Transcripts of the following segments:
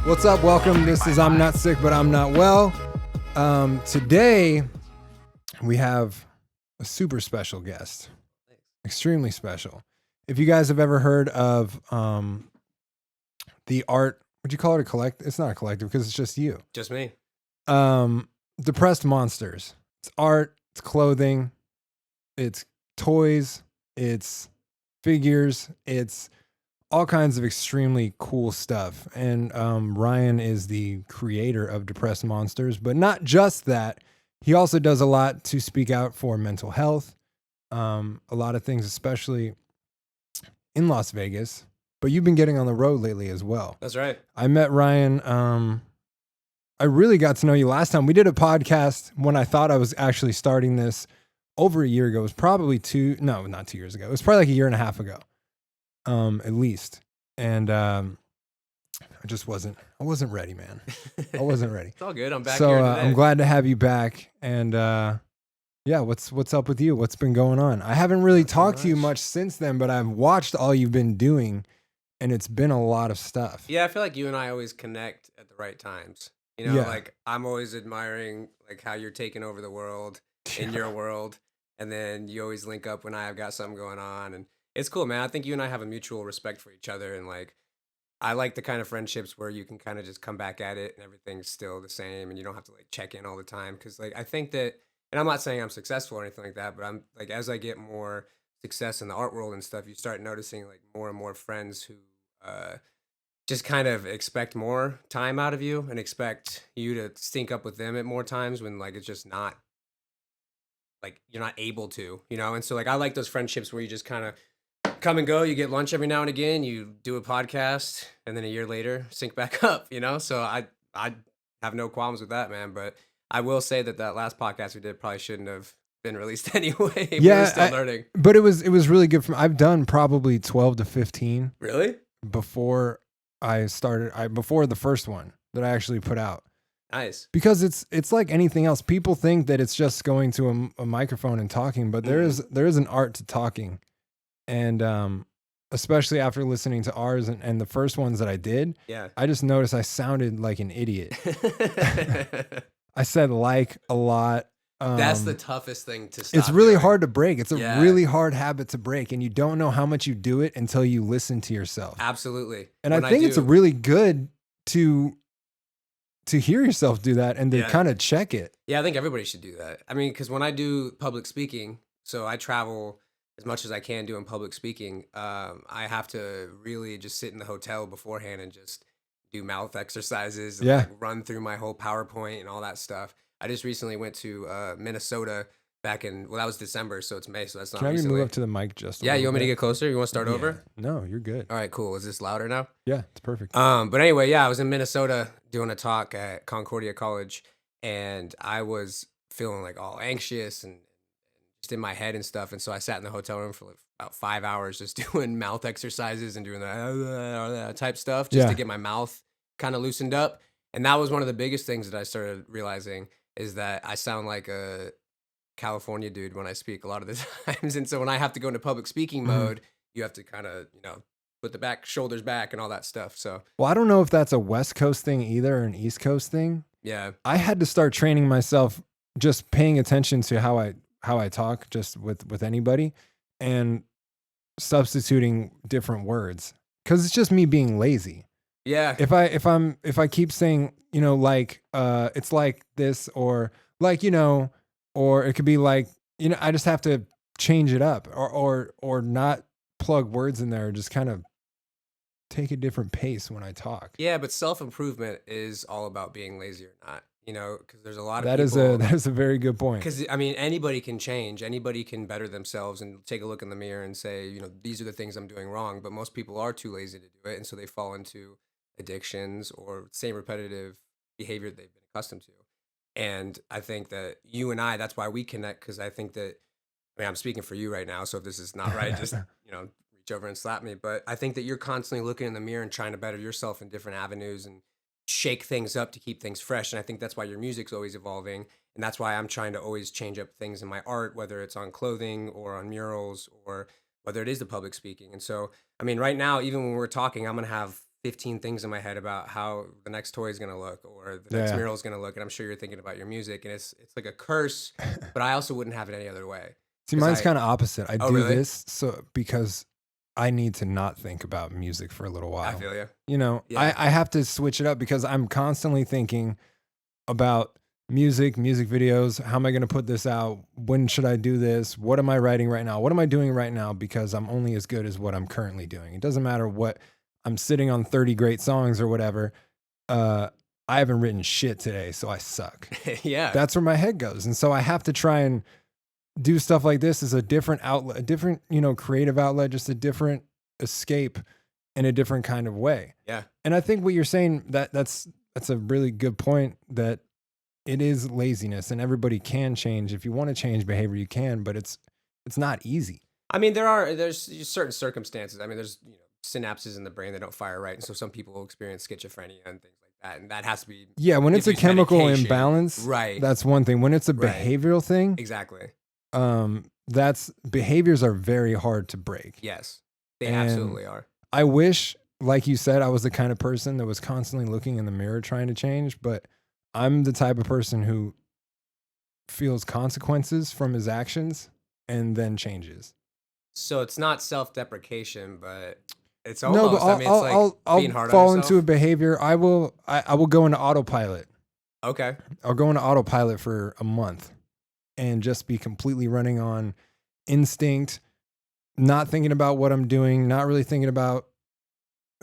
What's up? Welcome. This is I'm Not Sick, but I'm Not Well. Today, we have a super special guest. Extremely special. If you guys have ever heard of the art, would you call it a collective? It's not a collective because it's just you. Just me. Depressed Monsters. It's art, it's clothing, it's toys, it's figures, it's all kinds of extremely cool stuff. And Ryan is the creator of Depressed Monsters, but not just that. He also does a lot to speak out for mental health. A lot of things, especially in Las Vegas. But you've been getting on the road lately as well. That's right. I met Ryan. I really got to know you last time. We did a podcast when I thought I was actually starting this over a year ago. It was probably not 2 years ago. It was probably like a year and a half ago, at least. And I wasn't ready, man. I wasn't ready. It's all good. I'm back so, here today. I'm glad to have you back. And yeah, what's up with you? What's been going on? I haven't really talked to you much since then, but I've watched all you've been doing, and it's been a lot of stuff. Yeah, I feel like you and I always connect at the right times. You know, like I'm always admiring like how you're taking over the world in your world, and then you always link up when I've got something going on, and it's cool, man. I think you and I have a mutual respect for each other, and like I like the kind of friendships where you can kind of just come back at it and everything's still the same, and you don't have to like check in all the time. Because like I think that, and I'm not saying I'm successful or anything like that, but I'm like as I get more success in the art world and stuff, you start noticing like more and more friends who just kind of expect more time out of you and expect you to sync up with them at more times when like it's just not like you're not able to, you know? And so like I like those friendships where you just kind of come and go, you get lunch every now and again, you do a podcast, and then a year later sync back up, you know? So I have no qualms with that, man. But I will say that last podcast we did probably shouldn't have been released anyway. Yeah, we're still learning. But it was really good for me. I've done probably 12 to 15. Really? Before I started, before the first one that I actually put out. Nice. Because it's like anything else. People think that it's just going to a microphone and talking, but there is an art to talking. And especially after listening to ours and the first ones that I did, I just noticed I sounded like an idiot. I said like a lot. That's the toughest thing to stop. It's really doing. hard to break. It's a really hard habit to break, and you don't know how much you do it until you listen to yourself. Absolutely. And I think it's really good to hear yourself do that and to kind of check it. Yeah, I think everybody should do that. I mean, because when I do public speaking, so I travel as much as I can doing public speaking, I have to really just sit in the hotel beforehand and just do mouth exercises and like run through my whole PowerPoint and all that stuff. I just recently went to Minnesota back in, that was December, so it's May, so that's not recently. Can I move up to the mic just a little you want me bit? to get closer? You want to start over? No, you're good. All right, cool. Is this louder now? Yeah, it's perfect. But anyway, I was in Minnesota doing a talk at Concordia College, and I was feeling like all anxious and just in my head and stuff, and so I sat in the hotel room for like about 5 hours just doing mouth exercises and doing that type stuff just to get my mouth kind of loosened up. And that was one of the biggest things that I started realizing is that I sound like a California dude when I speak a lot of the times. And so when I have to go into public speaking mode, you have to kind of, put the shoulders back and all that stuff. So, well, I don't know if that's a West Coast thing either or an East Coast thing. Yeah. I had to start training myself just paying attention to how I talk just with anybody and substituting different words. 'Cause it's just me being lazy. Yeah. If I keep saying, like, it's like this or like, or it could be like, I just have to change it up or not plug words in there, just kind of take a different pace when I talk. Yeah. But self-improvement is all about being lazy or not, because there's a lot of that people. is a very good point. Because I mean, anybody can change, anybody can better themselves and take a look in the mirror and say, these are the things I'm doing wrong. But most people are too lazy to do it. And so they fall into addictions or same repetitive behavior that they've been accustomed to. And I think that you and I, that's why we connect, because I think that, I'm speaking for you right now, so if this is not right, just, reach over and slap me. But I think that you're constantly looking in the mirror and trying to better yourself in different avenues and shake things up to keep things fresh. And I think that's why your music's always evolving. And that's why I'm trying to always change up things in my art, whether it's on clothing or on murals or whether it is the public speaking. And so, I mean, right now, even when we're talking, I'm going to have 15 things in my head about how the next toy is going to look or the next Yeah. mural is going to look. And I'm sure you're thinking about your music, and it's like a curse, but I also wouldn't have it any other way. See, 'Cause mine's kind of opposite. I Oh, do really? this so because I need to not think about music for a little I while. feel you. You know, Yeah. I have to switch it up because I'm constantly thinking about music videos. How am I going to put this out? When should I do this? What am I writing right now? What am I doing right now? Because I'm only as good as what I'm currently doing. It doesn't matter what I'm sitting on 30 great songs or whatever. I haven't written shit today, so I suck. Yeah. That's where my head goes. And so I have to try and do stuff like this as a different outlet, a different, creative outlet, just a different escape in a different kind of way. Yeah. And I think what you're saying, that's a really good point, that it is laziness and everybody can change. If you want to change behavior, you can, but it's not easy. I mean, there's certain circumstances. I mean, there's synapses in the brain that don't fire right, and so some people will experience schizophrenia and things like that, and that has to be When it's a use chemical medication. imbalance, Right. that's one thing. When it's a Right. behavioral thing, Exactly. that's behaviors are very hard to break. Yes, they And absolutely are. I wish, like you said, I was the kind of person that was constantly looking in the mirror trying to change, but I'm the type of person who feels consequences from his actions and then changes. So it's not self-deprecation, but it's No, almost. but I mean, it's like I'll being hard fall on into a yourself. behavior. I will go into autopilot. Okay. I'll go into autopilot for a month and just be completely running on instinct, not thinking about what I'm doing, not really thinking about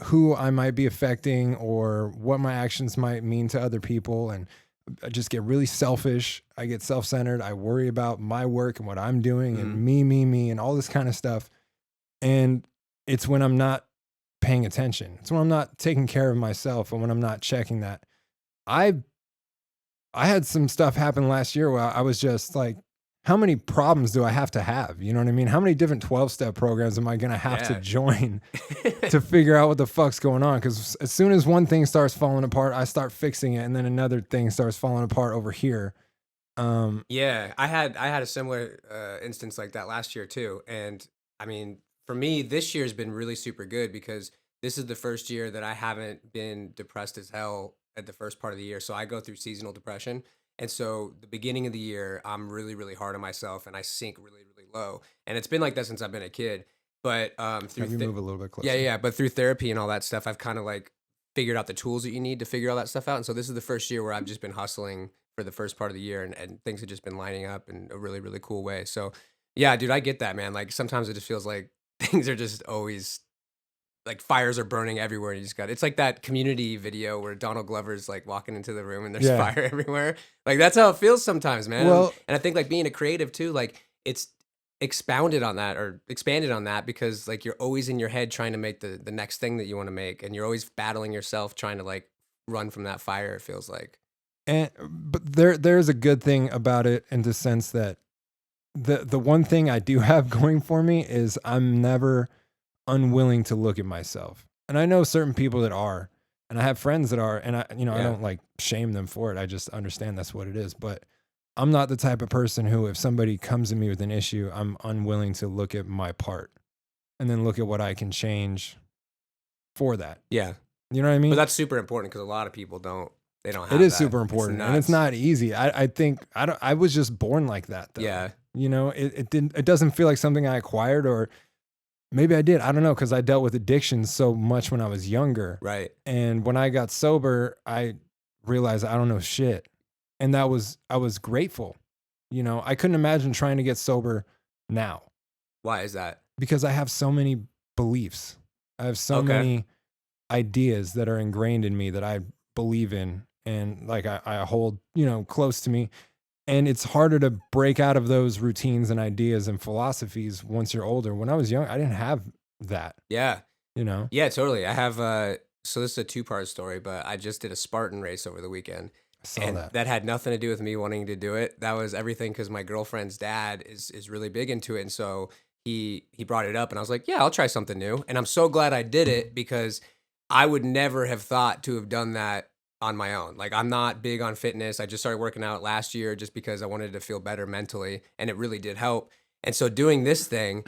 who I might be affecting or what my actions might mean to other people. And I just get really selfish. I get self-centered. I worry about my work and what I'm doing and me, and all this kind of stuff. And it's when I'm not paying attention. It's when I'm not taking care of myself and when I'm not checking that. I had some stuff happen last year where I was just like, how many problems do I have to have? You know what I mean? How many different 12-step programs am I going to have to join to figure out what the fuck's going on? Because as soon as one thing starts falling apart, I start fixing it. And then another thing starts falling apart over here. Yeah, I had a similar instance like that last year too. And I mean, for me, this year's been really super good because this is the first year that I haven't been depressed as hell at the first part of the year. So I go through seasonal depression. And so the beginning of the year, I'm really, really hard on myself and I sink really, really low. And it's been like that since I've been a kid. But through Have you move a little bit closer? yeah. But through therapy and all that stuff, I've kind of like figured out the tools that you need to figure all that stuff out. And so this is the first year where I've just been hustling for the first part of the year, and things have just been lining up in a really, really cool way. So yeah, dude, I get that, man. Like sometimes it just feels like things are just always like fires are burning everywhere. And you just got, it's like that Community video where Donald Glover's like walking into the room and there's Yeah. fire everywhere. Like that's how it feels sometimes, man. Well- and I think like being a creative too, like it's expanded on that because like you're always in your head trying to make the next thing that you want to make, and you're always battling yourself trying to like run from that fire, it feels like. But there's a good thing about it in the sense that the one thing I do have going for me is I'm never unwilling to look at myself. And I know certain people that are, and I have friends that are, and I don't like shame them for it. I just understand that's what it is. But I'm not the type of person who, if somebody comes to me with an issue, I'm unwilling to look at my part and then look at what I can change for that. Yeah. You know what I mean? But that's super important because a lot of people don't have It is that. super important, and it's not easy. I think I was just born like that, though. Yeah. It doesn't feel like something I acquired, or maybe I did. I don't know, because I dealt with addiction so much when I was younger. Right. And when I got sober, I realized I don't know shit, and I was grateful. I couldn't imagine trying to get sober now. Why is that? Because I have so many beliefs. I have so many ideas that are ingrained in me that I believe in, and like I hold, close to me. And it's harder to break out of those routines and ideas and philosophies once you're older. When I was young, I didn't have that. Yeah. Yeah, totally. I have so this is a 2-part story, but I just did a Spartan race over the weekend. I saw that had nothing to do with me wanting to do it. That was everything because my girlfriend's dad is really big into it. And so he brought it up and I was like, yeah, I'll try something new. And I'm so glad I did it because I would never have thought to have done that on my own. Like I'm not big on fitness. I just started working out last year just because I wanted to feel better mentally, and it really did help. And so doing this thing,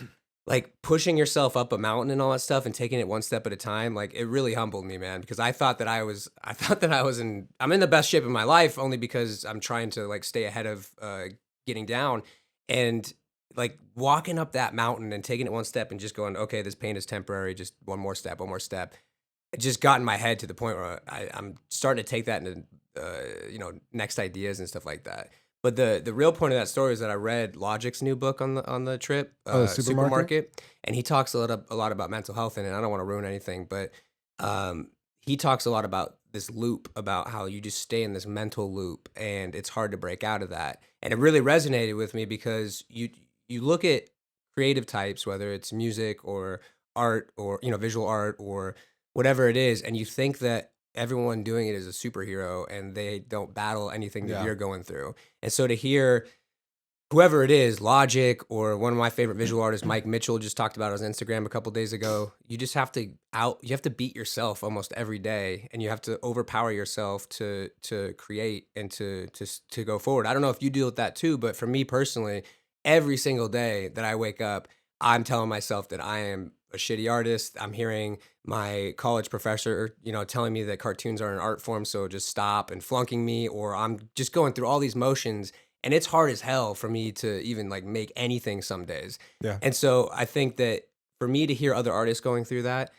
like pushing yourself up a mountain and all that stuff and taking it one step at a time, like it really humbled me, man, because I thought that I'm in the best shape of my life only because I'm trying to like stay ahead of getting down. And like walking up that mountain and taking it one step and just going, okay, this pain is temporary, just one more step. It just got in my head to the point where I'm starting to take that into next ideas and stuff like that. But the real point of that story is that I read Logic's new book on the trip, Oh, the supermarket? Supermarket, and he talks a lot about mental health in it. I don't want to ruin anything, but he talks a lot about this loop, about how you just stay in this mental loop, and it's hard to break out of that. And it really resonated with me because you look at creative types, whether it's music or art or visual art or whatever it is, and you think that everyone doing it is a superhero and they don't battle anything that Yeah. you're going through. And so to hear whoever it is, Logic or one of my favorite visual artists, Mike Mitchell, just talked about on his Instagram a couple days ago, you just have to you have to beat yourself almost every day, and you have to overpower yourself to create and to go forward. I don't know if you deal with that too, but for me personally, every single day that I wake up, I'm telling myself that I am a shitty artist. I'm hearing my college professor, telling me that cartoons are an art form, so just stop, and flunking me, or I'm just going through all these motions, and it's hard as hell for me to even like make anything some days. Yeah. And so I think that for me to hear other artists going through that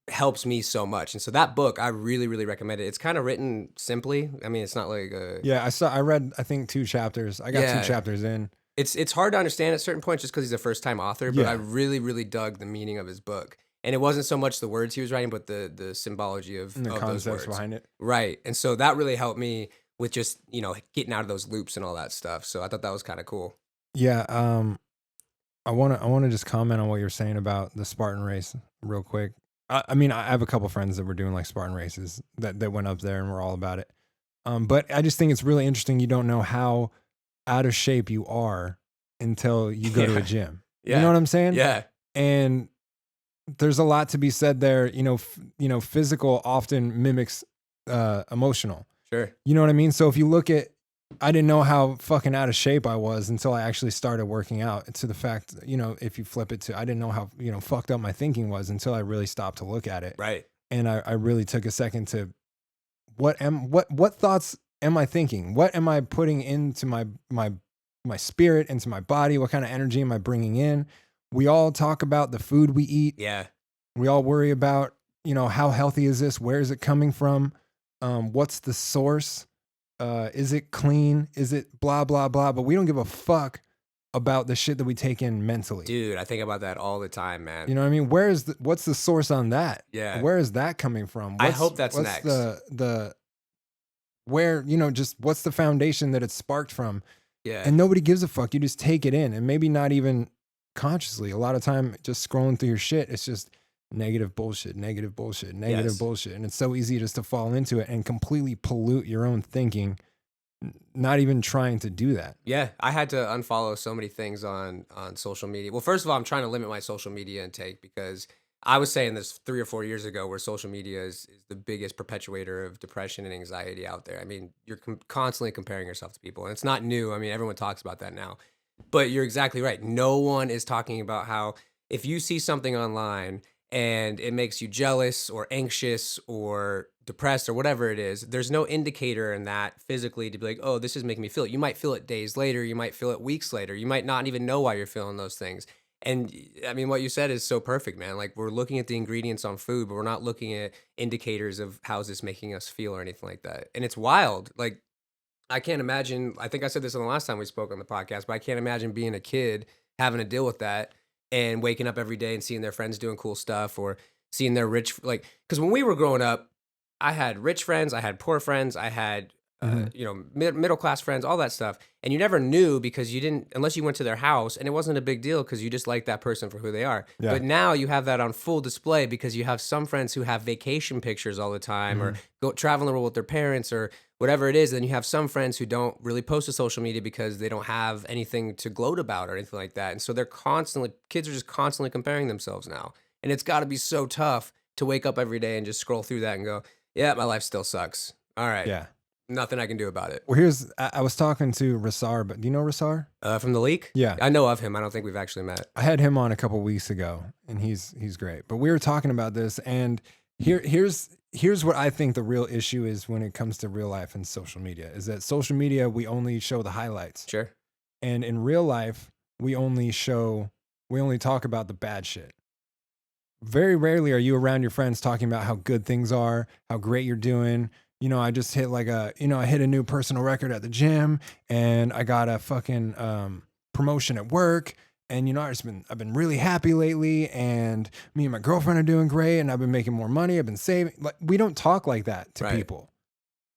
helps me so much. And so that book, I really, really recommend it. It's kind of written simply. I mean, it's not like Yeah, I read, I think 2 chapters. I got Yeah. 2 chapters in. It's hard to understand at certain points just because he's a first time author, but Yeah. I really, really dug the meaning of his book. And it wasn't so much the words he was writing, but the symbology of And the those concepts words. behind it. Right. And so that really helped me with just, getting out of those loops and all that stuff. So I thought that was kind of cool. Yeah, I wanna just comment on what you're saying about the Spartan race real quick. I mean, I have a couple friends that were doing like Spartan races that went up there and were all about it. But I just think it's really interesting. You don't know how out of shape you are until you go to a Yeah. gym. Yeah. You know what I'm saying? Yeah. And there's a lot to be said there. Physical often mimics emotional. Sure. You know what I mean? So if you look at, I didn't know how fucking out of shape I was until I actually started working out. To the fact, if you flip it to, I didn't know how, fucked up my thinking was until I really stopped to look at it. Right. And I really took a second to, what thoughts am I thinking? What am I putting into my spirit, into my body? What kind of energy am I bringing in? We all talk about the food we eat. Yeah. We all worry about, how healthy is this? Where is it coming from? What's the source? Is it clean? Is it blah, blah, blah? But we don't give a fuck about the shit that we take in mentally. Dude, I think about that all the time, man. You know what I mean? What's the source on that? Yeah. Where is that coming from? I hope that's what's next. Where, just what's the foundation that it's sparked from? Yeah. And nobody gives a fuck. You just take it in, and maybe not even consciously. A lot of time just scrolling through your shit, it's just negative bullshit, negative bullshit, negative Yes. bullshit. And it's so easy just to fall into it and completely pollute your own thinking, not even trying to do that. Yeah, I had to unfollow so many things on social media. Well, first of all, I'm trying to limit my social media intake because I was saying this 3 or 4 years ago, where social media is the biggest perpetuator of depression and anxiety out there. I mean, you're constantly comparing yourself to people, and it's not new. I mean, everyone talks about that now. But you're exactly right. No one is talking about how if you see something online and it makes you jealous or anxious or depressed or whatever it is, there's no indicator in that physically to be like, oh, this is making me feel it. You might feel it days later. You might feel it weeks later. You might not even know why you're feeling those things. And I mean, what you said is so perfect, man. Like, we're looking at the ingredients on food, but we're not looking at indicators of how's this making us feel or anything like that. And it's wild. Like, I can't imagine, I think I said this on the last time we spoke on the podcast, but I can't imagine being a kid having to deal with that and waking up every day and seeing their friends doing cool stuff, or seeing their rich, like, because when we were growing up, I had rich friends, I had poor friends, I had, middle class friends, all that stuff. And you never knew because you didn't, unless you went to their house, and it wasn't a big deal because you just liked that person for who they are. Yeah. But now you have that on full display because you have some friends who have vacation pictures all the time, or go traveling the world with their parents or whatever it is. Then you have some friends who don't really post to social media because they don't have anything to gloat about or anything like that. And so kids are just constantly comparing themselves now. And it's got to be so tough to wake up every day and just scroll through that and go, yeah, my life still sucks. All right. Yeah. nothing I can do about it. Well, I was talking to Rasar, but do you know Rasar? From the leak? Yeah. I know of him. I don't think we've actually met. I had him on a couple weeks ago, and he's great. But we were talking about this, and here's what I think the real issue is when it comes to real life and social media, is that social media, we only show the highlights. Sure. And in real life, we only talk about the bad shit. Very rarely are you around your friends talking about how good things are, how great you're doing. You know, I just hit I hit a new personal record at the gym, and I got a fucking promotion at work. And, you know, I've been really happy lately, and me and my girlfriend are doing great, and I've been making more money. I've been saving. Like, we don't talk like that to people,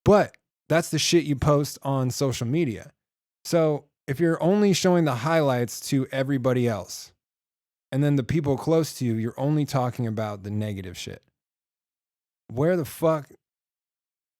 but that's the shit you post on social media. So if you're only showing the highlights to everybody else, and then the people close to you, you're only talking about the negative shit. Where the fuck?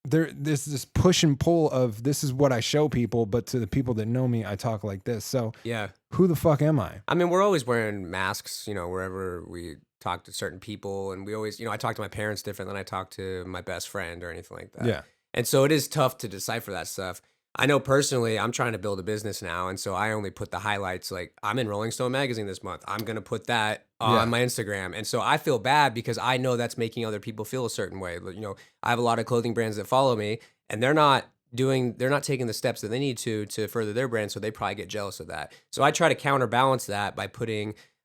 There's this push and pull of, this is what I show people, but to the people that know me, I talk like this. So yeah, who the fuck am I? I mean, we're always wearing masks, you know, wherever we talk to certain people, and we always, you know, I talk to my parents different than I talk to my best friend or anything like that. Yeah. And so it is tough to decipher that stuff. I know personally, I'm trying to build a business now, and so I only put the highlights. Like, I'm in Rolling Stone magazine this month. I'm going to put that on my Instagram. And so I feel bad because I know that's making other people feel a certain way. You know, I have a lot of clothing brands that follow me, and they're not taking the steps that they need to further their brand, so they probably get jealous of that. So I try to counterbalance that by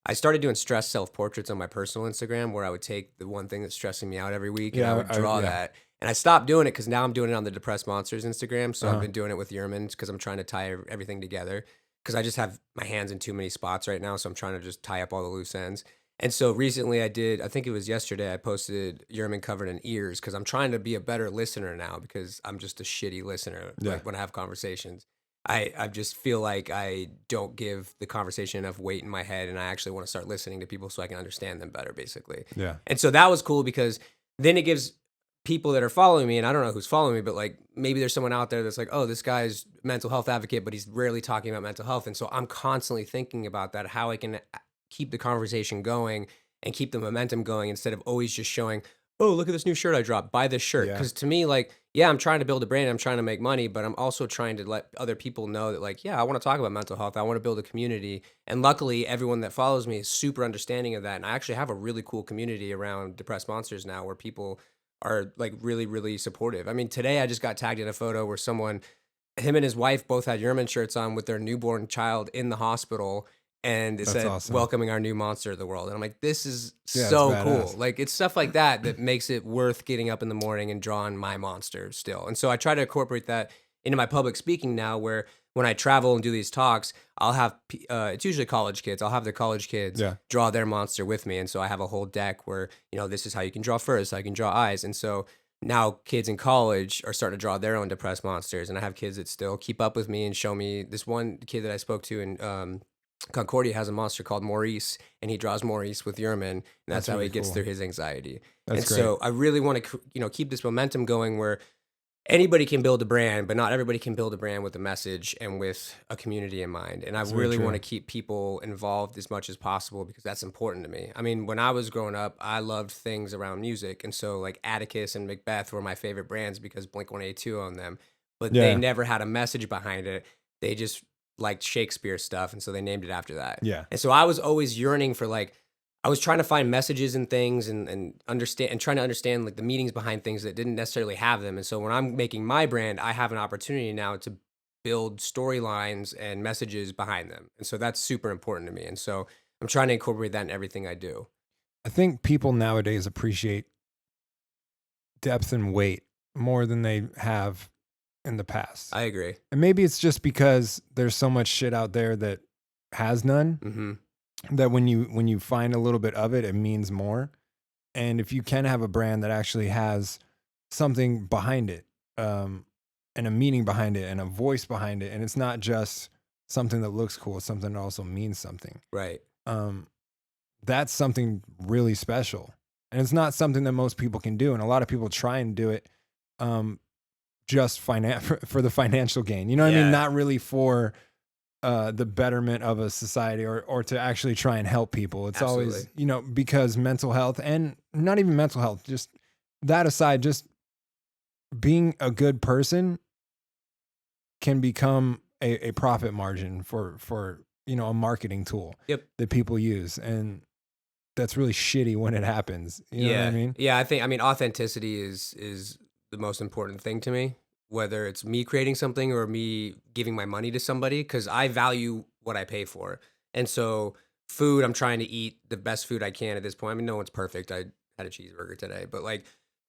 I started doing stress self-portraits on my personal Instagram, where I would take the one thing that's stressing me out every week, and I would draw that. And I stopped doing it because now I'm doing it on the Depressed Monsters Instagram. So I've been doing it with Yerman because I'm trying to tie everything together, because I just have my hands in too many spots right now. So I'm trying to just tie up all the loose ends. And so recently I think it was yesterday, I posted Yerman covered in ears, because I'm trying to be a better listener now, because I'm just a shitty listener. Like, when I have conversations, I just feel like I don't give the conversation enough weight in my head, and I actually want to start listening to people so I can understand them better, basically. Yeah. And so that was cool, because then it gives people that are following me, and I don't know who's following me, but like, maybe there's someone out there that's like, oh, this guy's a mental health advocate, but he's rarely talking about mental health. And so I'm constantly thinking about that, how I can keep the conversation going and keep the momentum going, instead of always just showing, oh, look at this new shirt I dropped, buy this shirt. Because to me, like, yeah, I'm trying to build a brand, I'm trying to make money, but I'm also trying to let other people know that, like, yeah, I want to talk about mental health. I want to build a community. And luckily, everyone that follows me is super understanding of that. And I actually have a really cool community around Depressed Monsters now, where people are like really, really supportive. I mean, today I just got tagged in a photo where him and his wife both had Yerman shirts on with their newborn child in the hospital. And it said, awesome, welcoming our new monster of the world. And I'm like, this is so cool. Like, it's stuff like that makes it worth getting up in the morning and drawing my monster still. And so I try to incorporate that into my public speaking now, where when I travel and do these talks, I'll have, it's usually college kids. I'll have the college kids draw their monster with me. And so I have a whole deck where, you know, this is how you can draw furs, how you can draw eyes. And so now kids in college are starting to draw their own depressed monsters. And I have kids that still keep up with me and show me. This one kid that I spoke to in Concordia has a monster called Maurice, and he draws Maurice with Yerman, and that's how really he gets through his anxiety. That's great. So I really want to, you know, keep this momentum going, where anybody can build a brand, but not everybody can build a brand with a message and with a community in mind. And I really want to keep people involved as much as possible, because that's important to me. I mean, when I was growing up, I loved things around music. And so like Atticus and Macbeth were my favorite brands because Blink-182 owned them, but they never had a message behind it. They just liked Shakespeare stuff. And so they named it after that. Yeah. And so I was always yearning for, like, I was trying to find messages in things and understand, and trying to understand like the meanings behind things that didn't necessarily have them. And so when I'm making my brand, I have an opportunity now to build storylines and messages behind them. And so that's super important to me. And so I'm trying to incorporate that in everything I do. I think people nowadays appreciate depth and weight more than they have in the past. I agree. And maybe it's just because there's so much shit out there that has none. Mm-hmm. That when you find a little bit of it, it means more. And if you can have a brand that actually has something behind it, and a meaning behind it, and a voice behind it, and it's not just something that looks cool, it's something that also means something. Right. That's something really special. And it's not something that most people can do. And a lot of people try and do it just for the financial gain. You know what I mean? Not really for the betterment of a society or to actually try and help people. It's always, you know, because mental health, and not even mental health, just that aside, just being a good person can become a profit margin for a marketing tool that people use, and that's really shitty when it happens. You know what I mean? Yeah, I mean authenticity is the most important thing to me, whether it's me creating something or me giving my money to somebody, because I value what I pay for. And so food, I'm trying to eat the best food I can at this point. I mean, no one's perfect. I had a cheeseburger today, but like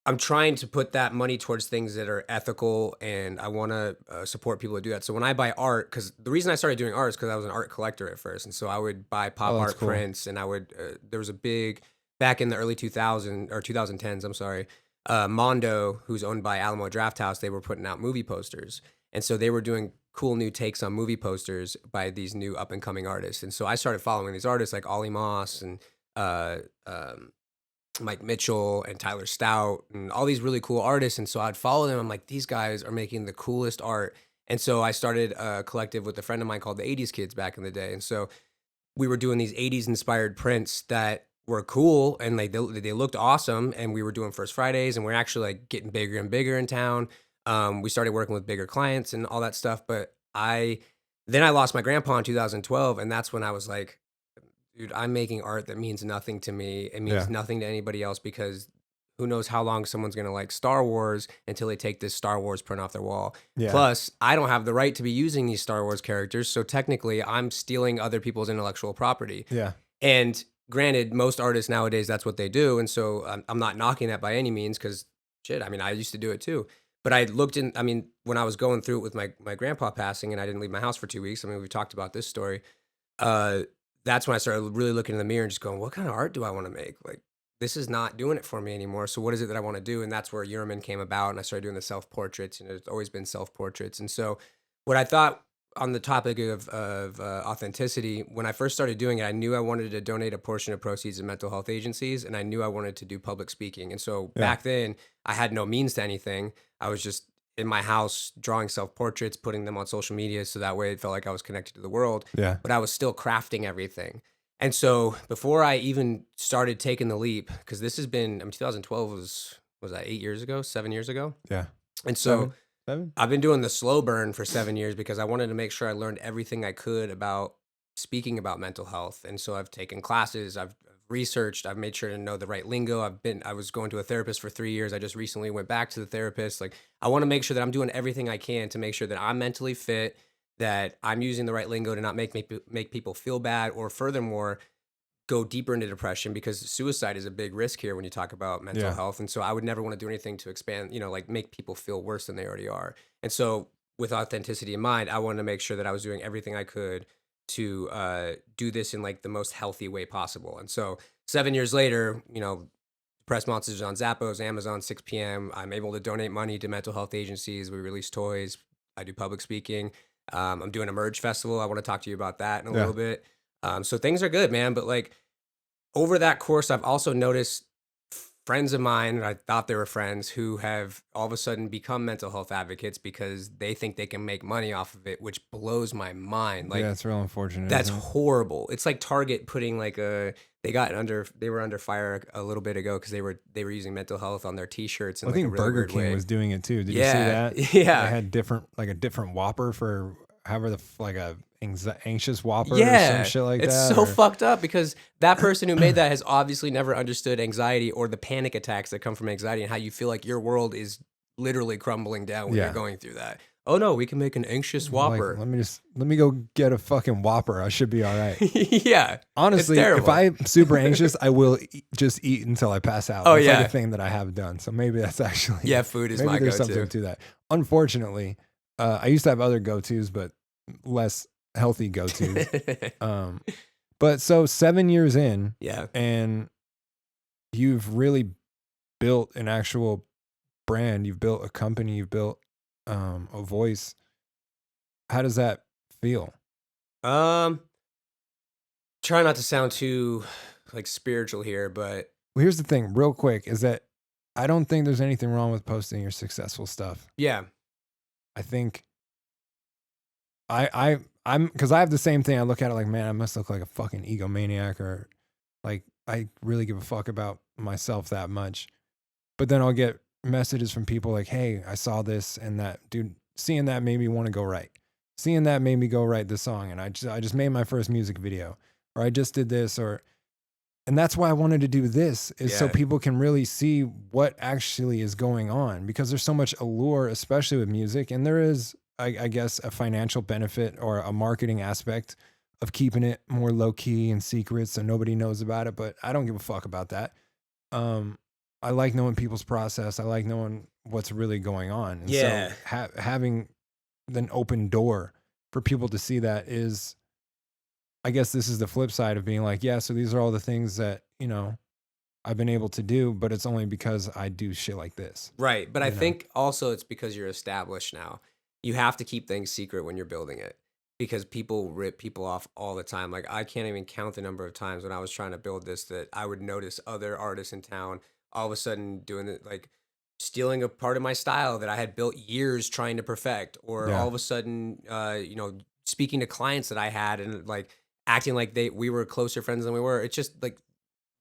I'm trying to put that money towards things that are ethical, and I want to support people that do that. So when I buy art, because the reason I started doing art is because I was an art collector at first, and so I would buy pop art cool. prints, and I would. There was a big back in the early 2000s or 2010s. I'm sorry, Mondo, who's owned by Alamo Drafthouse, they were putting out movie posters, and so they were doing cool new takes on movie posters by these new up and coming artists, and so I started following these artists like Ollie Moss and. Uh, um, Mike Mitchell and Tyler Stout and all these really cool artists. And so I'd follow them. I'm like, these guys are making the coolest art. And so I started a collective with a friend of mine called the 80s Kids back in the day. And so we were doing these 80s inspired prints that were cool and like they looked awesome. And we were doing First Fridays, and we're actually like getting bigger and bigger in town. We started working with bigger clients and all that stuff. But then I lost my grandpa in 2012. And that's when I was like, dude, I'm making art that means nothing to me. It means nothing to anybody else, because who knows how long someone's going to like Star Wars until they take this Star Wars print off their wall. Yeah. Plus, I don't have the right to be using these Star Wars characters. So technically, I'm stealing other people's intellectual property. Yeah. And granted, most artists nowadays, that's what they do. And so I'm not knocking that by any means, because shit, I mean, I used to do it too. But I looked when I was going through it with my grandpa passing and I didn't leave my house for 2 weeks. I mean, we talked about this story. That's when I started really looking in the mirror and just going, what kind of art do I want to make? Like, this is not doing it for me anymore. So what is it that I want to do? And that's where Uriman came about. And I started doing the self-portraits, and it's always been self-portraits. And so what I thought on the topic of authenticity, when I first started doing it, I knew I wanted to donate a portion of proceeds to mental health agencies. And I knew I wanted to do public speaking. And so back then I had no means to anything. I was just in my house drawing self-portraits, putting them on social media, so that way it felt like I was connected to the world. Yeah. But I was still crafting everything. And so before I even started taking the leap, because this has been, 2012 was that 8 years ago, 7 years ago? Yeah. And so seven? I've been doing the slow burn for 7 years because I wanted to make sure I learned everything I could about speaking about mental health. And so I've taken classes, I've researched, I've made sure to know the right lingo. I was going to a therapist for 3 years. I just recently went back to the therapist. Like, I want to make sure that I'm doing everything I can to make sure that I'm mentally fit, that I'm using the right lingo to not make people feel bad, or furthermore, go deeper into depression, because suicide is a big risk here when you talk about mental health. And so I would never want to do anything to expand, like make people feel worse than they already are. And so with authenticity in mind, I wanted to make sure that I was doing everything I could to do this in like the most healthy way possible. And so 7 years later, Depressed Monsters on Zappos, Amazon, 6 p.m. I'm able to donate money to mental health agencies. We release toys. I do public speaking. I'm doing a Merge Festival. I want to talk to you about that in a little bit. So things are good, man. But like over that course, I've also noticed friends of mine, and I thought they were friends, who have all of a sudden become mental health advocates because they think they can make money off of it, which blows my mind. Like, it's real unfortunate. That's horrible. It's like Target putting like they were under fire a little bit ago because they were using mental health on their T-shirts. I think really Burger King was doing it too. Did you see that? Yeah, they had a different Whopper for however a anxious Whopper or some shit like that. It's so fucked up, because that person who made that has obviously never understood anxiety or the panic attacks that come from anxiety, and how you feel like your world is literally crumbling down when you're going through that. Oh no, we can make an anxious Whopper. Like, let me go get a fucking Whopper. I should be all right. Yeah. Honestly, if I'm super anxious, I will just eat until I pass out. That's like a thing that I have done. So maybe that's actually food is my go-to. There's something to that. Unfortunately, I used to have other go-tos, but less healthy go-tos. But so 7 years in, and you've really built an actual brand. You've built a company. You've built a voice. How does that feel? Try not to sound too like spiritual here, but here's the thing, real quick, is that I don't think there's anything wrong with posting your successful stuff. Yeah. I think I'm because I have the same thing. I look at it like, man, I must look like a fucking egomaniac, or like I really give a fuck about myself that much. But then I'll get messages from people like, hey, I saw this and that, dude, seeing that made me want to go write. Seeing that made me go write this song. And I just made my first music video, or I just did this, and that's why I wanted to do this, is so people can really see what actually is going on, because there's so much allure, especially with music. And there is, I guess, a financial benefit or a marketing aspect of keeping it more low key and secret so nobody knows about it. But I don't give a fuck about that. I like knowing people's process. I like knowing what's really going on. And so having an open door for people to see that is, I guess this is the flip side of being like, yeah, so these are all the things that, you know, I've been able to do, but it's only because I do shit like this. Right. But I think also it's because you're established now. You have to keep things secret when you're building it, because people rip people off all the time. Like, I can't even count the number of times when I was trying to build this that I would notice other artists in town all of a sudden doing it, like stealing a part of my style that I had built years trying to perfect, or all of a sudden, you know, speaking to clients that I had and like acting like we were closer friends than we were. It's just like,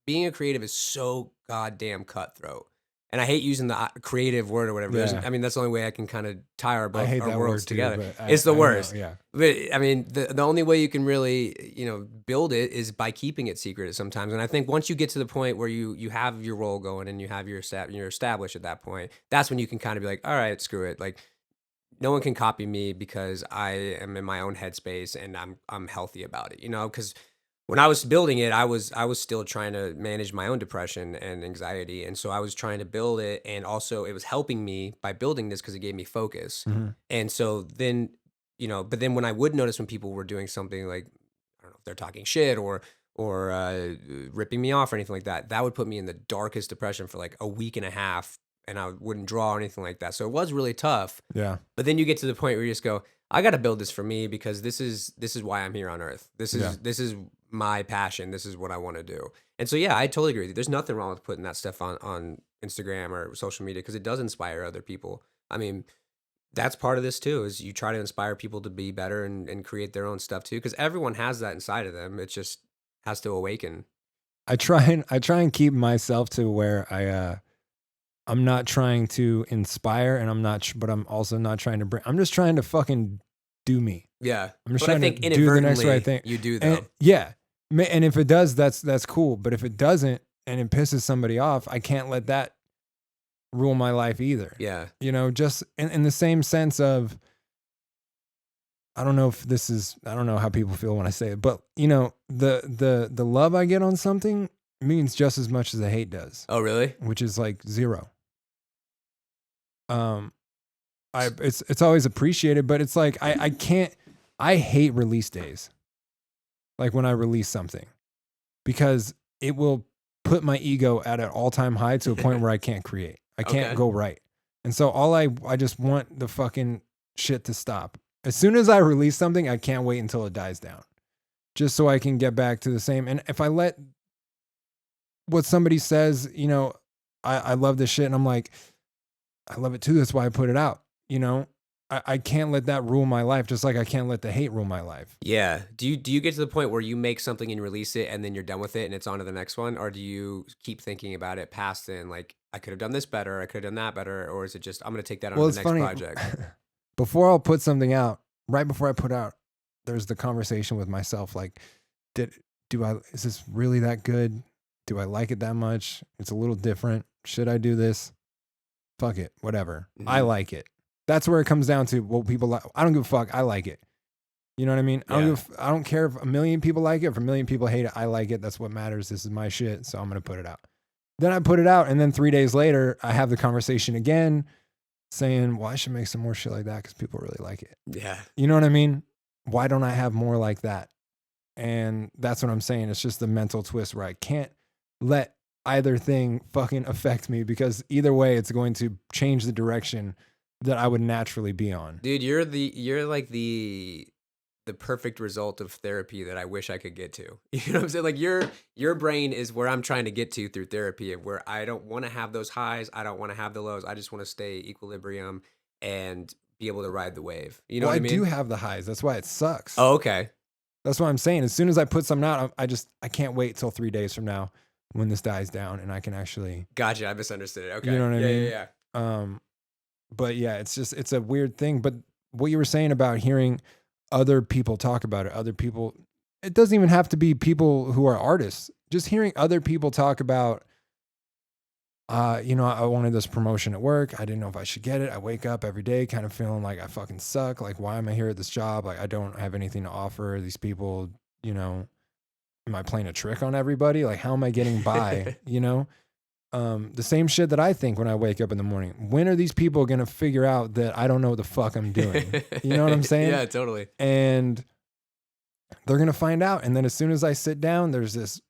being a creative is so goddamn cutthroat. And I hate using the creative word or whatever. Yeah. I mean, that's the only way I can kind of tie our worlds together. Too, it's the worst. Yeah. But I mean, the only way you can really, you know, build it is by keeping it secret sometimes. And I think once you get to the point where you have your role going and you have you're established at that point, that's when you can kind of be like, all right, screw it. Like, no one can copy me because I am in my own headspace and I'm healthy about it, you know, because when I was building it, I was still trying to manage my own depression and anxiety. And so I was trying to build it. And also it was helping me by building this because it gave me focus. Mm-hmm. And so then, you know, but then when I would notice when people were doing something like, I don't know if they're talking shit or ripping me off or anything like that, that would put me in the darkest depression for like a week and a half. And I wouldn't draw or anything like that. So it was really tough. Yeah. But then you get to the point where you just go, I got to build this for me because this is why I'm here on earth. This is my passion. This is what I want to do. And so, yeah, I totally agree with you. There's nothing wrong with putting that stuff on Instagram or social media because it does inspire other people. I mean, that's part of this too, is you try to inspire people to be better and create their own stuff too, because everyone has that inside of them. It just has to awaken. I try and keep myself to where I'm not trying to inspire, and but I'm also not trying to bring. I'm just trying to fucking do me. Yeah, I'm just trying to do the next right thing. You do though. And if it does, that's cool. But if it doesn't, and it pisses somebody off, I can't let that rule my life either. Yeah, you know, just in the same sense of, I don't know how people feel when I say it, but you know, the love I get on something means just as much as the hate does. Oh, really? Which is like 0. It's always appreciated, but it's like I hate release days. Like when I release something, because it will put my ego at an all-time high to a point where I can't create. I can't go right. And so I just want the fucking shit to stop. As soon as I release something, I can't wait until it dies down, just so I can get back to the same. And if I let what somebody says, you know, I love this shit, and I'm like, I love it too. That's why I put it out. You know, I can't let that rule my life, just like I can't let the hate rule my life. Yeah. Do you get to the point where you make something and release it and then you're done with it and it's on to the next one? Or do you keep thinking about it past then, like, I could have done this better, I could have done that better? Or is it just, I'm going to take that on to the next project? Before I'll put something out, right before I put out, there's the conversation with myself. Like, is this really that good? Do I like it that much? It's a little different. Should I do this? Fuck it. Whatever. Mm-hmm. I like it. That's where it comes down to what people like. I don't give a fuck. I like it. You know what I mean? Yeah. I don't care if 1 million people like it, if 1 million people hate it. I like it. That's what matters. This is my shit. So I'm going to put it out. Then I put it out. And then 3 days later, I have the conversation again saying, well, I should make some more shit like that because people really like it. Yeah. You know what I mean? Why don't I have more like that? And that's what I'm saying. It's just the mental twist where I can't let either thing fucking affect me, because either way, it's going to change the direction that I would naturally be on. Dude, you're like the perfect result of therapy that I wish I could get to. You know what I'm saying? Like your brain is where I'm trying to get to through therapy, where I don't want to have those highs, I don't want to have the lows. I just want to stay equilibrium and be able to ride the wave. You know what I mean? I do have the highs. That's why it sucks. Oh, okay. That's what I'm saying. As soon as I put something out, I can't wait till 3 days from now when this dies down and I can actually. Gotcha. I misunderstood it. Okay. You know what I mean? Yeah. But yeah, it's a weird thing. But what you were saying about hearing other people talk about it, other people, it doesn't even have to be people who are artists. Just hearing other people talk about, I wanted this promotion at work. I didn't know if I should get it. I wake up every day kind of feeling like I fucking suck. Like, why am I here at this job? Like, I don't have anything to offer these people, am I playing a trick on everybody? Like, how am I getting by? The same shit that I think when I wake up in the morning. When are these people going to figure out that I don't know what the fuck I'm doing? You know what I'm saying? Yeah, totally. And they're going to find out. And then as soon as I sit down, there's this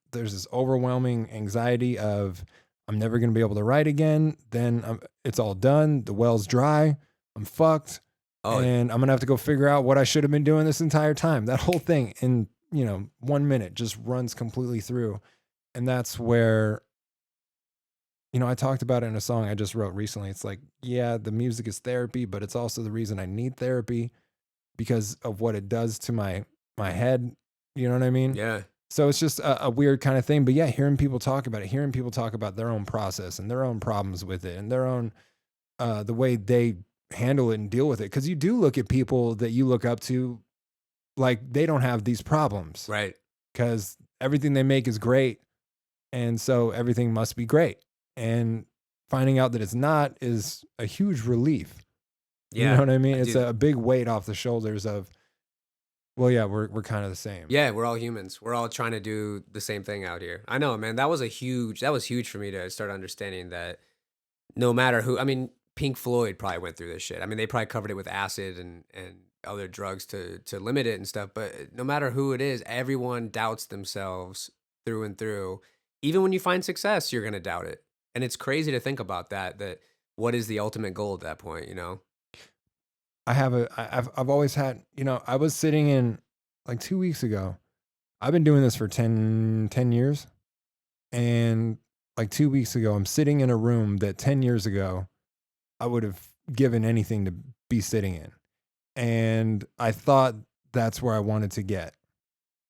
overwhelming anxiety of, I'm never going to be able to write again. Then it's all done. The well's dry. I'm fucked. And I'm going to have to go figure out what I should have been doing this entire time. That whole thing in, 1 minute just runs completely through. And that's where, I talked about it in a song I just wrote recently. It's like, yeah, the music is therapy, but it's also the reason I need therapy because of what it does to my head. You know what I mean? Yeah. So it's just a weird kind of thing. But yeah, hearing people talk about it, hearing people talk about their own process and their own problems with it and their own, the way they handle it and deal with it. Because you do look at people that you look up to like they don't have these problems. Right. Because everything they make is great. And so everything must be great. And finding out that it's not is a huge relief. Yeah. You know what I mean? It's a big weight off the shoulders of, well, yeah, we're kind of the same. Yeah, we're all humans. We're all trying to do the same thing out here. I know, man. That was huge for me to start understanding that no matter who, I mean, Pink Floyd probably went through this shit. I mean, they probably covered it with acid and other drugs to limit it and stuff. But no matter who it is, everyone doubts themselves through and through. Even when you find success, you're going to doubt it. And it's crazy to think about that what is the ultimate goal at that point, I've always had, I was sitting in like 2 weeks ago. I've been doing this for 10 years. And like 2 weeks ago, I'm sitting in a room that 10 years ago, I would have given anything to be sitting in. And I thought that's where I wanted to get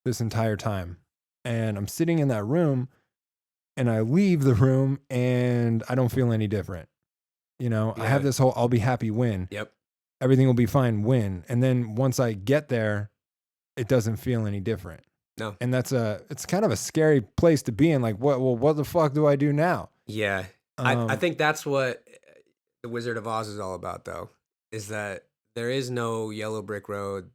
this entire time. And I'm sitting in that room and I leave the room and I don't feel any different. Yeah. I have this whole I'll be happy win. Yep. Everything will be fine win. And then once I get there, it doesn't feel any different. No. And it's kind of a scary place to be in. Like, what the fuck do I do now? Yeah. I think that's what the Wizard of Oz is all about, though, is that there is no yellow brick road.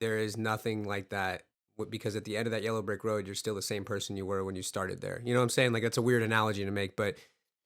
There is nothing like that. Because at the end of that yellow brick road, you're still the same person you were when you started there. You know what I'm saying? Like, that's a weird analogy to make, but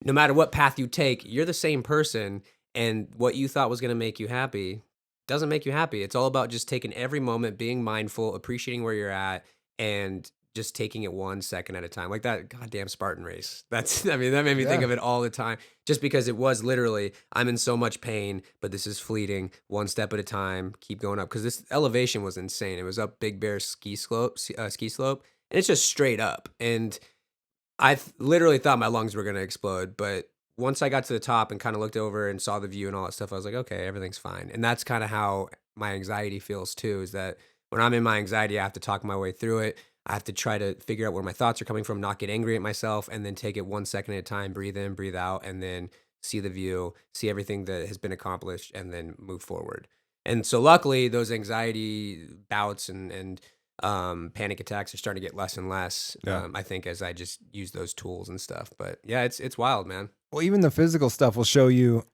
no matter what path you take, you're the same person. And what you thought was going to make you happy doesn't make you happy. It's all about just taking every moment, being mindful, appreciating where you're at, and just taking it 1 second at a time. Like that goddamn Spartan Race. That made me think of it all the time. Just because it was literally, I'm in so much pain, but this is fleeting, 1 step at a time, keep going up. Because this elevation was insane. It was up Big Bear ski slope, and it's just straight up. And I literally thought my lungs were going to explode, but once I got to the top and kind of looked over and saw the view and all that stuff, I was like, okay, everything's fine. And that's kind of how my anxiety feels too, is that when I'm in my anxiety, I have to talk my way through it. I have to try to figure out where my thoughts are coming from, not get angry at myself, and then take it 1 second at a time, breathe in, breathe out, and then see the view, see everything that has been accomplished, and then move forward. And so luckily, those anxiety bouts and panic attacks are starting to get less and less, I think, as I just use those tools and stuff. But yeah, it's wild, man. Well, even the physical stuff will show you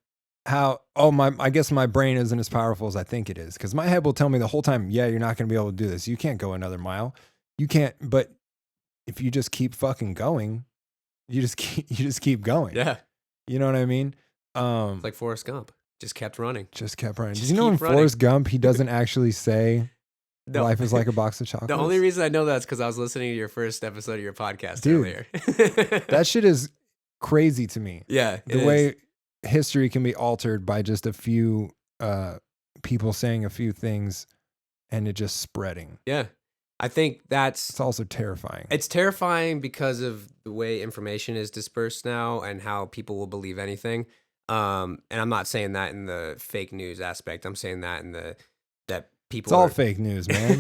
how, I guess my brain isn't as powerful as I think it is. Because my head will tell me the whole time, yeah, you're not going to be able to do this. You can't go another mile. You can't, but if you just keep fucking going, you just keep going. Yeah. You know what I mean? It's like Forrest Gump. Just kept running. Did you know in Forrest Gump, he doesn't actually say life is like a box of chocolates? The only reason I know that is because I was listening to your first episode of your podcast earlier. That shit is crazy to me. Yeah. The way history can be altered by just a few people saying a few things and it just spreading. Yeah. I think it's also terrifying. It's terrifying because of the way information is dispersed now and how people will believe anything. And I'm not saying that in the fake news aspect. I'm saying that in that people. It's all fake news, man.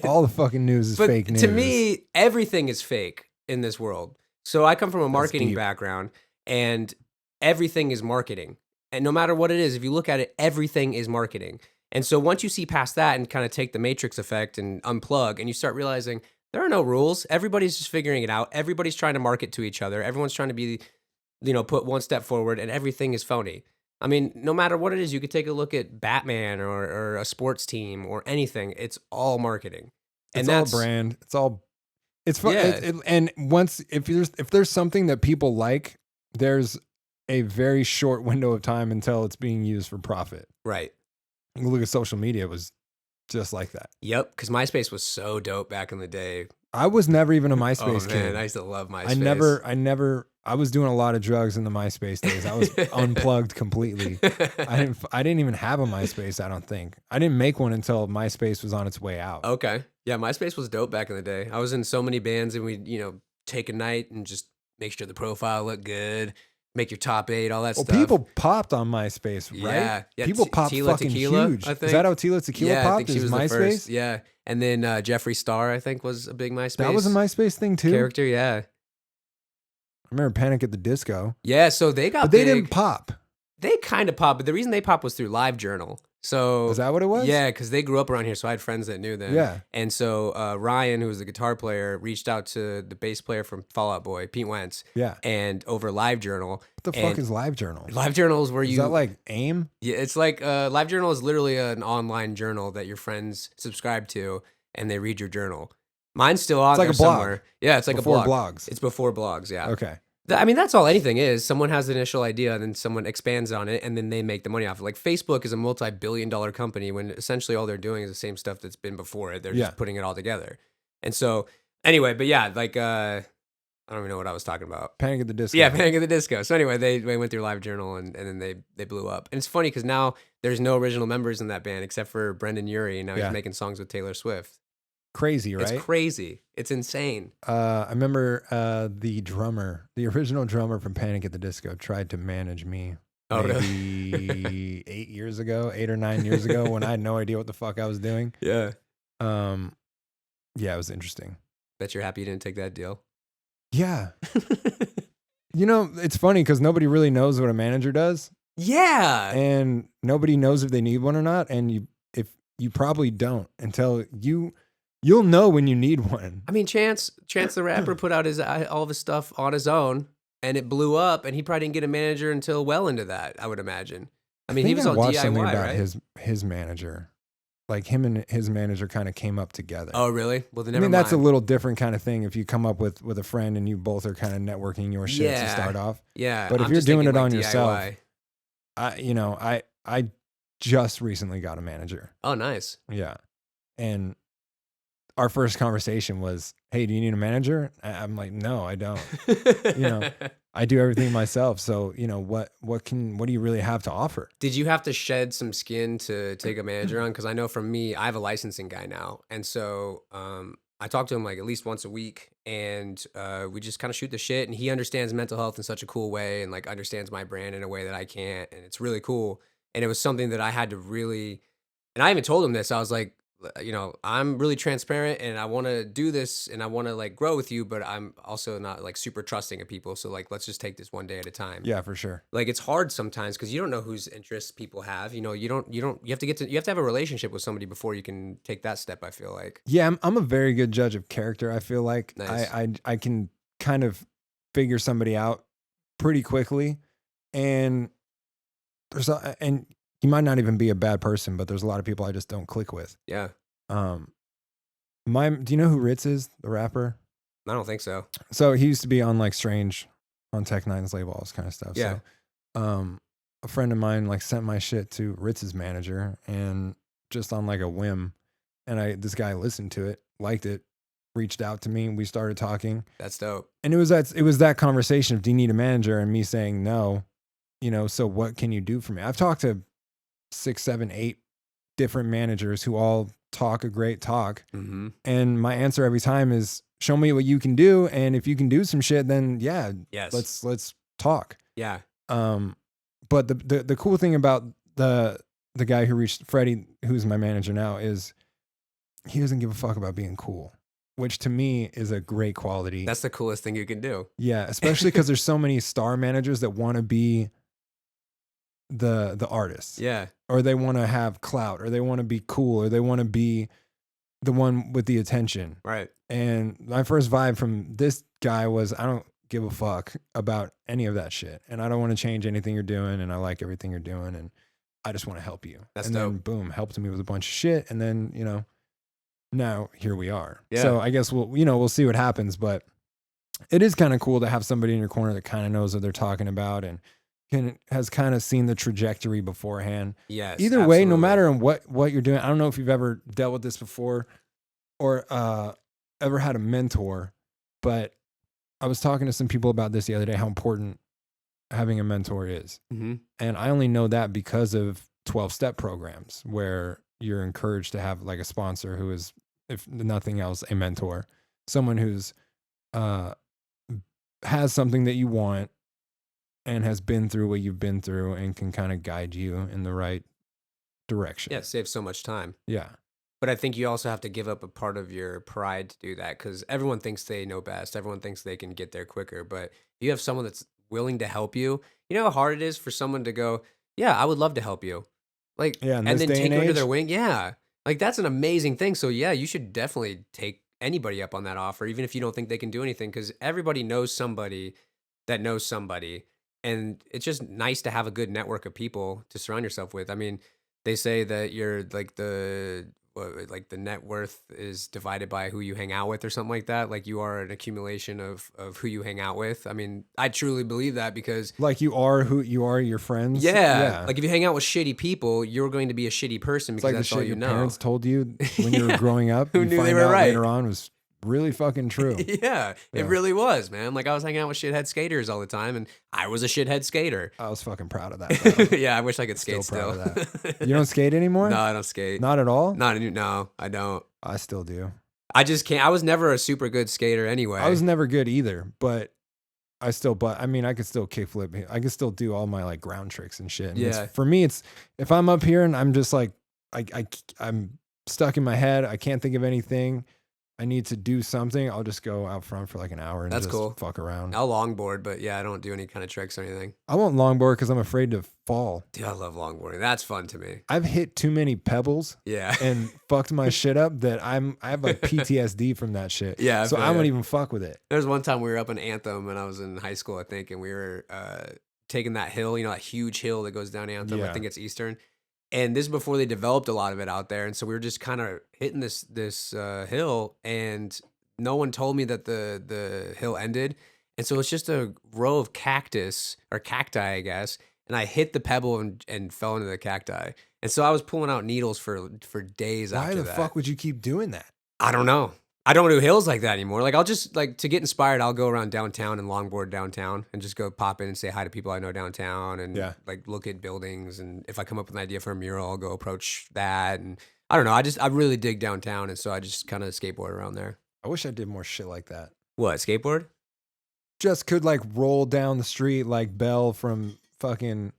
All the fucking news is fake news. To me, everything is fake in this world. So I come from a marketing background, and everything is marketing. And no matter what it is, if you look at it, everything is marketing. And so once you see past that and kind of take the matrix effect and unplug, and you start realizing there are no rules. Everybody's just figuring it out. Everybody's trying to market to each other. Everyone's trying to be, put one step forward, and everything is phony. I mean, no matter what it is, you could take a look at Batman or a sports team or anything. It's all marketing. And It's that's all brand. It's fun. Yeah. And once if there's something that people like, there's a very short window of time until it's being used for profit. right. You look at social media, it was just like that. Yep. Because MySpace was so dope back in the day. I was never even a Oh MySpace man, kid. I used to love MySpace. I was doing a lot of drugs in the MySpace days. I was unplugged completely. I didn't even have a MySpace, I don't think. I didn't make one until MySpace was on its way out. Okay. Yeah, MySpace was dope back in the day. I was in so many bands, and we'd, take a night and just make sure the profile looked good, make your top 8, all that Well, stuff. people popped on MySpace, right? Yeah. People popped Tila fucking Tequila, huge. I Is think. that how Tila Tequila Yeah, popped? I think she Is was the MySpace? first. Yeah. And then Jeffree Star, I think, was a big MySpace. That was a MySpace thing too. character. Yeah. I remember Panic at the Disco. Yeah. So they got But they big. didn't pop. They kind of popped, but the reason they popped was through LiveJournal. So Is that what it was? Yeah, because they grew up around here, so I had friends that knew them. Yeah. And so Ryan, who was the guitar player, reached out to the bass player from Fall Out Boy, Pete Wentz, Yeah. and over LiveJournal. What the fuck is LiveJournal? LiveJournal is where Is that like AIM? Yeah, it's like LiveJournal is literally an online journal that your friends subscribe to, and they read your journal. Mine's still on like there a blog. somewhere. Yeah, it's like Before a blog. blogs. It's before blogs. Yeah. Okay. I mean, that's all anything is. Someone has the initial idea, and then someone expands on it, and then they make the money off it. Like Facebook is a multi-billion-dollar company when essentially all they're doing is the same stuff that's been before it. They're just putting it all together. And so, anyway, but yeah, like I don't even know what I was talking about. Panic at the Disco. Yeah, Panic at the Disco. So anyway, they went through LiveJournal, and then they blew up. And it's funny because now there's no original members in that band except for Brendan Urie, and now he's making songs with Taylor Swift. Crazy, right? It's crazy. It's insane. I remember the original drummer from Panic at the Disco tried to manage me. Oh, maybe 8 or 9 years ago when I had no idea what the fuck I was doing. Yeah. Yeah, it was interesting. Bet you're happy you didn't take that deal. Yeah. It's funny because nobody really knows what a manager does. Yeah. And nobody knows if they need one or not. And if you probably don't until you'll know when you need one. I mean, Chance the Rapper put out all of his stuff on his own, and it blew up, and he probably didn't get a manager until well into that, I would imagine. I mean, he was all watched DIY, something about right? his manager. Like him and his manager kind of came up together. Oh, really? Well, then I mean, that's a little different kind of thing if you come up with a friend and you both are kind of networking your shit to start off. Yeah. But if I'm you're just doing thinking it on like yourself, DIY. I just recently got a manager. Oh, nice. Yeah. And our first conversation was, "Hey, do you need a manager?" I'm like, "No, I don't. I do everything myself. So, what do you really have to offer?" Did you have to shed some skin to take a manager on? Because I know from me, I have a licensing guy now. And so I talk to him like at least once a week, and we just kind of shoot the shit. And he understands mental health in such a cool way, and like understands my brand in a way that I can't. And it's really cool. And it was something that I had to really, and I even told him this. I was like, I'm really transparent, and I want to do this, and I want to like grow with you, but I'm also not like super trusting of people. So like, let's just take this one day at a time. Yeah, for sure. Like it's hard sometimes because you don't know whose interests people have. You have to have a relationship with somebody before you can take that step. I feel like. Yeah, I'm a very good judge of character. I feel like Nice. I can kind of figure somebody out pretty quickly, and and he might not even be a bad person, but there's a lot of people I just don't click with. Yeah. Do you know who Ritz is, the rapper? I don't think so. So he used to be on like Strange, on Tech Nine's label, all this kind of stuff. Yeah. So, a friend of mine like sent my shit to Ritz's manager, and just on like a whim, and this guy listened to it, liked it, reached out to me, and we started talking. That's dope. And it was that conversation of, do you need a manager? And me saying no, so what can you do for me? I've talked to 6, 7, 8 different managers who all talk a great talk. Mm-hmm. And my answer every time is, show me what you can do. And if you can do some shit, then yes, let's talk. Yeah. But the cool thing about the guy who reached Freddie, who's my manager now, is he doesn't give a fuck about being cool, which to me is a great quality. That's the coolest thing you can do. Yeah. Especially because there's so many star managers that want to be the artists. Yeah. Or they want to have clout, or they want to be cool, or they want to be the one with the attention. Right. And my first vibe from this guy was, I don't give a fuck about any of that shit. And I don't want to change anything you're doing. And I like everything you're doing. And I just want to help you. That's and dope. then boom, helped me with a bunch of shit. And then, you know, now here we are. Yeah. So I guess we'll see what happens, but it is kind of cool to have somebody in your corner that kind of knows what they're talking about and has kind of seen the trajectory beforehand. Yes. Either way, no absolutely. matter what you're doing, I don't know if you've ever dealt with this before or ever had a mentor, but I was talking to some people about this the other day, how important having a mentor is. Mm-hmm. And I only know that because of 12-step programs where you're encouraged to have like a sponsor who is, if nothing else, a mentor, someone who's has something that you want and has been through what you've been through and can kind of guide you in the right direction. Yeah, it saves so much time. Yeah. But I think you also have to give up a part of your pride to do that, because everyone thinks they know best. Everyone thinks they can get there quicker. But if you have someone that's willing to help you, you know how hard it is for someone to go, yeah, I would love to help you. Like, Yeah, in and this then day take and you under age. their wing. Yeah. Like, that's an amazing thing. So, yeah, you should definitely take anybody up on that offer, even if you don't think they can do anything, because everybody knows somebody that knows somebody. And it's just nice to have a good network of people to surround yourself with. I mean, they say that you're like the net worth is divided by who you hang out with or something like that. Like you are an accumulation of who you hang out with. I mean, I truly believe that, because Like you are who you are, your friends. yeah. Like if you hang out with shitty people, you're going to be a shitty person, It's because like the that's all shit you your know. parents told you when you were growing up. Who you knew find they were out right. later on was really fucking true. Yeah, it really was, man. Like I was hanging out with shithead skaters all the time, and I was a shithead skater. I was fucking proud of that, though. Yeah, I wish I could skate Still still. proud of that. You don't skate anymore? No, I don't skate. Not at all? No, I don't. I still do. I just can't. I was never a super good skater anyway. I was never good either, but I mean, I could still kickflip. I could still do all my like ground tricks and shit. And Yeah. for me, it's if I'm up here and I'm just like, I'm stuck in my head. I can't think of anything. I need to do something. I'll just go out front for like an hour and That's just cool. fuck around. I'll longboard, but yeah, I don't do any kind of tricks or anything. I won't longboard because I'm afraid to fall. Dude, I love longboarding. That's fun to me. I've hit too many pebbles Yeah. and fucked my shit up that I have like PTSD from that shit. Yeah, I So feel I won't ya. even fuck with it. There was one time we were up in Anthem when I was in high school, I think, and we were taking that hill, you know, that huge hill that goes down Anthem. I Yeah. think it's Eastern. And this is before they developed a lot of it out there. And so we were just kind of hitting this hill, and no one told me that the hill ended. And so it's just a row of cactus or cacti, I guess. And I hit the pebble and fell into the cacti. And so I was pulling out needles for days Why after the that. fuck would you keep doing that? I don't know. I don't do hills like that anymore. Like I'll just like to get inspired, I'll go around downtown and longboard downtown and just go pop in and say hi to people I know downtown and like look at buildings. And if I come up with an idea for a mural, I'll go approach that. And I don't know. I really dig downtown. And so I just kind of skateboard around there. I wish I did more shit like that. What, skateboard? Just could like roll down the street like Belle from fucking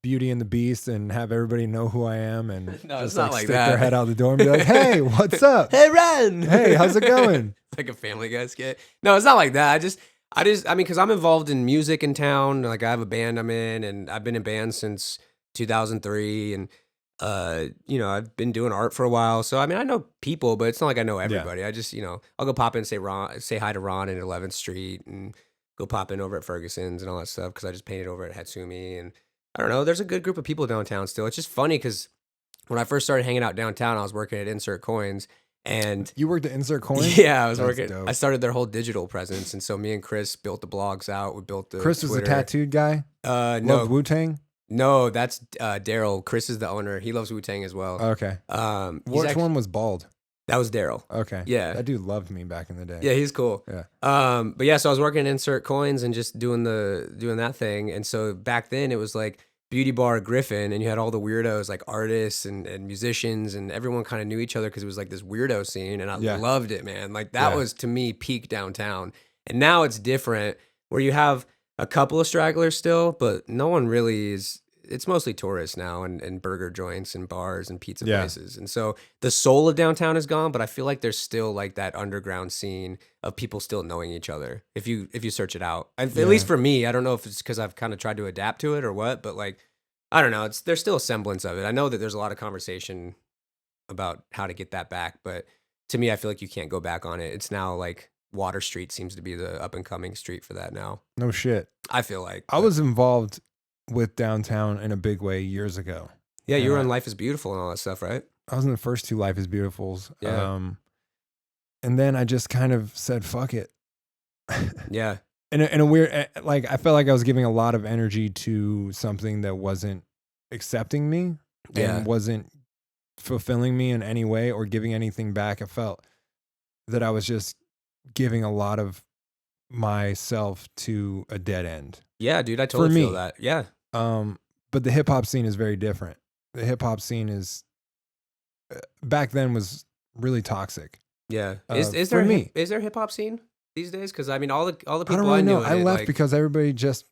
Beauty and the Beast and have everybody know who I am and No, just it's not like stick that. their head out the door and be like, hey, what's up? Hey, Ren! Hey, how's it going? It's like a Family Guy skit. No, it's not like that. I mean, because I'm involved in music in town. Like I have a band I'm in, and I've been in bands since 2003. And, you know, I've been doing art for a while. So, I mean, I know people, but it's not like I know everybody. I just, you know, I'll go pop in and say hi to Ron in 11th Street and go pop in over at Ferguson's and all that stuff because I just painted over at Hatsumi. And I don't know, there's a good group of people downtown still. It's just funny because when I first started hanging out downtown, I was working at Insert Coins. And You worked at Insert Coins? yeah, I was That's working. dope. I started their whole digital presence, and so me and Chris built the blogs out. We built the Chris was the Twitter. tattooed guy? No, Loved Wu-Tang? no, that's Daryl. Chris is the owner. He loves Wu-Tang as well. Okay. He's Which one was bald? That was Daryl. Okay. Yeah. That dude loved me back in the day. Yeah, he's cool. Yeah. But yeah, so I was working at Insert Coins and just doing that thing. And so back then it was like Beauty Bar Griffin, and you had all the weirdos like artists and musicians, and everyone kind of knew each other because it was like this weirdo scene, and I loved it, man. Like that was to me peak downtown. And now it's different where you have a couple of stragglers still, but no one really is. It's mostly tourists now and burger joints and bars and pizza places. And so the soul of downtown is gone, but I feel like there's still like that underground scene of people still knowing each other. If you search it out, at least for me, I don't know if it's because I've kind of tried to adapt to it or what, but like I don't know. There's still a semblance of it. I know that there's a lot of conversation about how to get that back, but to me, I feel like you can't go back on it. It's now like Water Street seems to be the up and coming street for that now. No shit. I feel like I was involved with downtown in a big way years ago. Yeah, you were on Life is Beautiful and all that stuff, right? I was in the first 2 Life is Beautifuls. Yeah. And then I just kind of said, fuck it. Yeah. In a weird, like, I felt like I was giving a lot of energy to something that wasn't accepting me and wasn't fulfilling me in any way or giving anything back. I felt that I was just giving a lot of myself to a dead end. Yeah, dude, I totally feel that. Yeah. But the hip hop scene is very different. The hip hop scene is back then was really toxic. Yeah. Is there hip hop scene these days? Because I mean, all the people I don't really know. I left because everybody just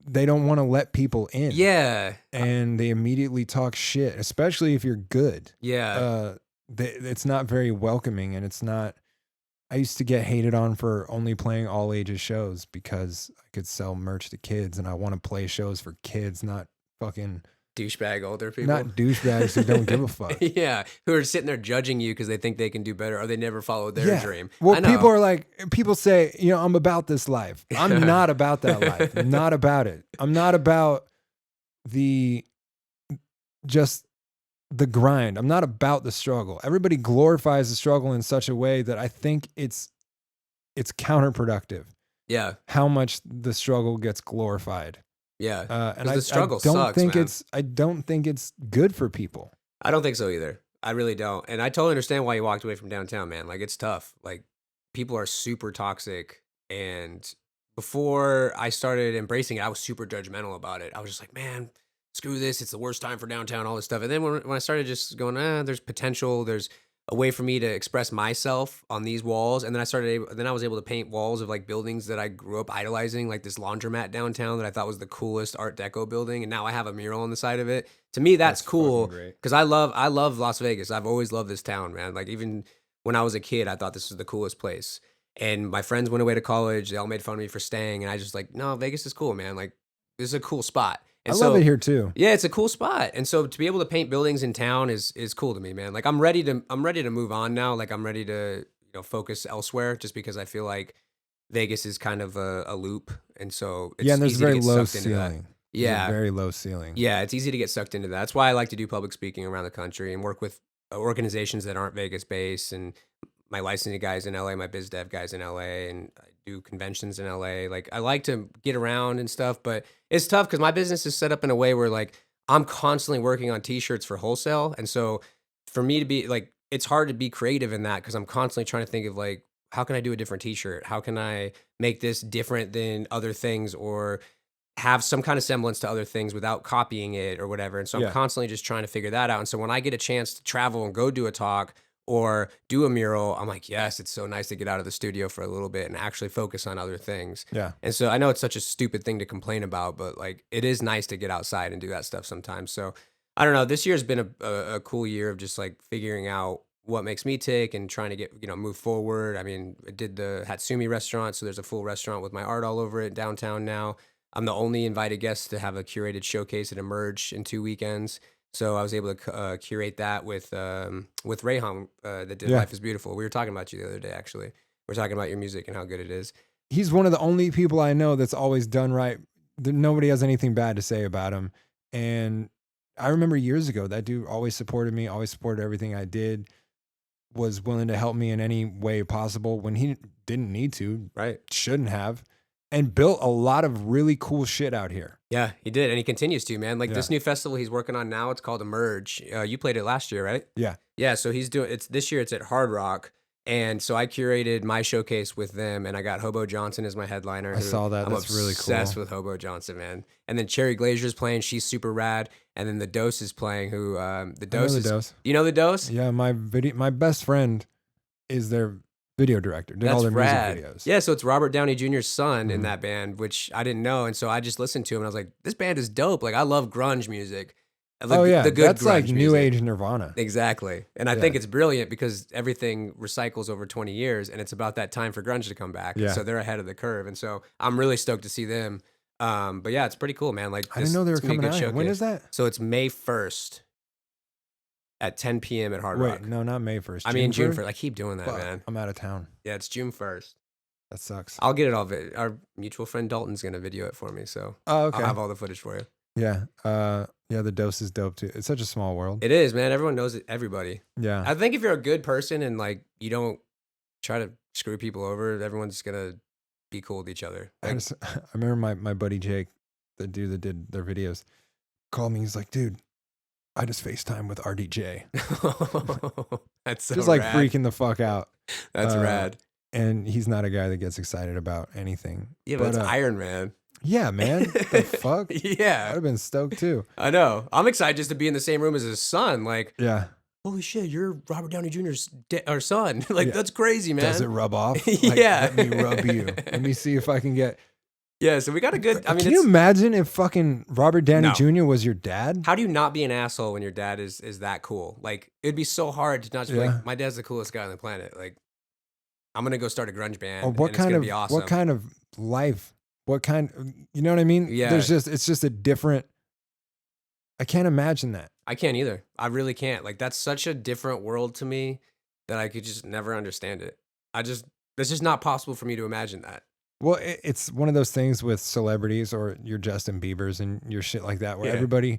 they don't want to let people in. Yeah. And they immediately talk shit, especially if you're good. Yeah. It's not very welcoming, and it's not. I used to get hated on for only playing all ages shows because I could sell merch to kids, and I want to play shows for kids, not fucking douchebag older people. Not douchebags who don't give a fuck. Yeah, who are sitting there judging you because they think they can do better or they never followed their dream. Well, people are like, people say, you know, I'm about this life. I'm not about that life. I'm not about it. I'm not about just the grind. I'm not about the struggle. Everybody glorifies the struggle in such a way that I think it's counterproductive. Yeah. How much the struggle gets glorified. Yeah. And the struggle sucks, man. I don't think it's good for people. I don't think so either. I really don't. And I totally understand why you walked away from downtown, man. Like, it's tough. Like, people are super toxic. And before I started embracing it, I was super judgmental about it. I was just like, man, screw this. It's the worst time for downtown, all this stuff. And then when I started just going, there's potential, there's a way for me to express myself on these walls. And then I was able to paint walls of like buildings that I grew up idolizing, like this laundromat downtown that I thought was the coolest Art Deco building. And now I have a mural on the side of it. To me, that's cool because I love Las Vegas. I've always loved this town, man. Like even when I was a kid, I thought this was the coolest place. And my friends went away to college. They all made fun of me for staying. And I just like, no, Vegas is cool, man. Like this is a cool spot. And I love it here too. Yeah, it's a cool spot. And so to be able to paint buildings in town is cool to me, man. Like I'm ready to move on now. Like I'm ready to, focus elsewhere just because I feel like Vegas is kind of a loop. And so it's and there's easy very to get low sucked into that. ceiling. Yeah. Very low ceiling. Yeah, it's easy to get sucked into that. That's why I like to do public speaking around the country and work with organizations that aren't Vegas based, and my licensing guys in LA, my biz dev guys in LA, and I do conventions in LA. Like I like to get around and stuff, but it's tough because my business is set up in a way where like I'm constantly working on t-shirts for wholesale. And so for me to be like, it's hard to be creative in that because I'm constantly trying to think of like, how can I do a different t-shirt? How can I make this different than other things or have some kind of semblance to other things without copying it or whatever. And so I'm constantly just trying to figure that out. And so when I get a chance to travel and go do a talk or do a mural, I'm like, yes, it's so nice to get out of the studio for a little bit and actually focus on other things. Yeah. And so I know it's such a stupid thing to complain about, but like it is nice to get outside and do that stuff sometimes. So I don't know. This year's been a cool year of just like figuring out what makes me tick and trying to get, move forward. I mean, I did the Hatsumi restaurant. So there's a full restaurant with my art all over it downtown now. I'm the only invited guest to have a curated showcase at Emerge in 2 weekends. So I was able to curate that with Rayhan that did Life is Beautiful. We were talking about you the other day, actually. We're talking about your music and how good it is. He's one of the only people I know that's always done right. Nobody has anything bad to say about him. And I remember years ago, that dude always supported me, always supported everything I did, was willing to help me in any way possible when he didn't need to, right? Shouldn't have. And built a lot of really cool shit out here. Yeah, he did. And he continues to, man. Like this new festival he's working on now, it's called Emerge. You played it last year, right? Yeah. Yeah, so this year it's at Hard Rock. And so I curated my showcase with them, and I got Hobo Johnson as my headliner. I saw that. That's really cool. I'm obsessed with Hobo Johnson, man. And then Cherry Glazier's playing. She's super rad. And then The Dose is playing, who The Dose is... Dose. You know The Dose? Yeah, my best friend is their video director. Did all their music videos. Yeah, so it's Robert Downey Jr.'s son in that band, which I didn't know. And so I just listened to him, and I was like, this band is dope. Like, I love grunge music. The good that's like new age Nirvana. Exactly. And I think it's brilliant because everything recycles over 20 years, and it's about that time for grunge to come back. Yeah. So they're ahead of the curve. And so I'm really stoked to see them But yeah, it's pretty cool, man. Like I didn't know they were it's gonna be a coming good out here. When showcase. is that? So it's May 1st at 10 p.m. at Hard Rock. Wait, no, not May 1st. I mean June 1st. 1st. I keep doing that, Fuck, man. I'm out of town. Yeah, it's June 1st. That sucks. I'll get it all. Our mutual friend Dalton's gonna video it for me, so Oh, okay. I'll have all the footage for you. Yeah. Yeah, the dose is dope too. It's such a small world. It is, man. Everyone knows it. Everybody. Yeah. I think if you're a good person and like you don't try to screw people over, everyone's gonna be cool with each other. Like, I remember my buddy Jake, the dude that did their videos, called me. He's like, dude, I just FaceTime with RDJ. That's so Just like rad. freaking the fuck out. That's rad. And he's not a guy that gets excited about anything. Yeah, but it's Iron Man. Yeah, man. The fuck? Yeah. I'd have been stoked too. I know. I'm excited just to be in the same room as his son. Like, yeah. Holy shit, you're Robert Downey Jr.'s our son. Like, that's crazy, man. Does it rub off? Like, yeah. Let me rub you. Let me see if I can get. Yeah, so we got a good. I mean, can you imagine if fucking Robert Downey Jr. was your dad? How do you not be an asshole when your dad is that cool? Like, it'd be so hard to not just be like, my dad's the coolest guy on the planet. Like, I'm gonna go start a grunge band. Or what and kind it's gonna of be awesome. what kind of life? What kind? You know what I mean? Yeah. It's just a different. I can't imagine that. I can't either. I really can't. Like, that's such a different world to me that I could just never understand it. It's just not possible for me to imagine that. Well, it's one of those things with celebrities or your Justin Biebers and your shit like that, where everybody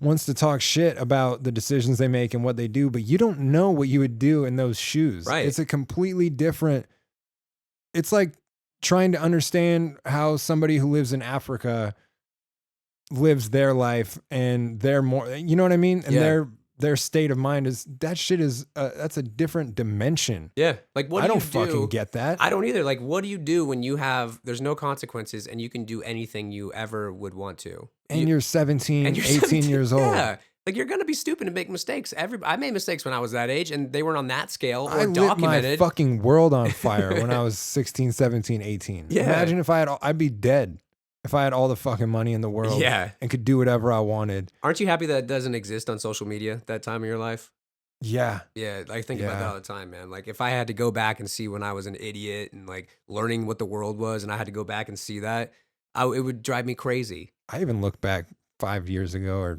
wants to talk shit about the decisions they make and what they do, but you don't know what you would do in those shoes. Right. It's a completely different. It's like trying to understand how somebody who lives in Africa lives their life, and they're more, you know what I mean? And their state of mind is that's a different dimension. Yeah. Like, what do I don't you do? fucking get that. I don't either. Like, what do you do when there's no consequences and you can do anything you ever would want to? And you're 17, and you're 18 17, years old. Yeah. Like, you're going to be stupid and make mistakes. I made mistakes when I was that age, and they weren't on that scale or I lit documented. my fucking world on fire when I was 16, 17, 18. Yeah. Imagine if I'd be dead if I had all the fucking money in the world and could do whatever I wanted. Aren't you happy that it doesn't exist on social media that time of your life? Yeah. Yeah, I think about that all the time, man. Like, if I had to go back and see when I was an idiot and like learning what the world was, and I had to go back and see that, it would drive me crazy. I even look back 5 years ago or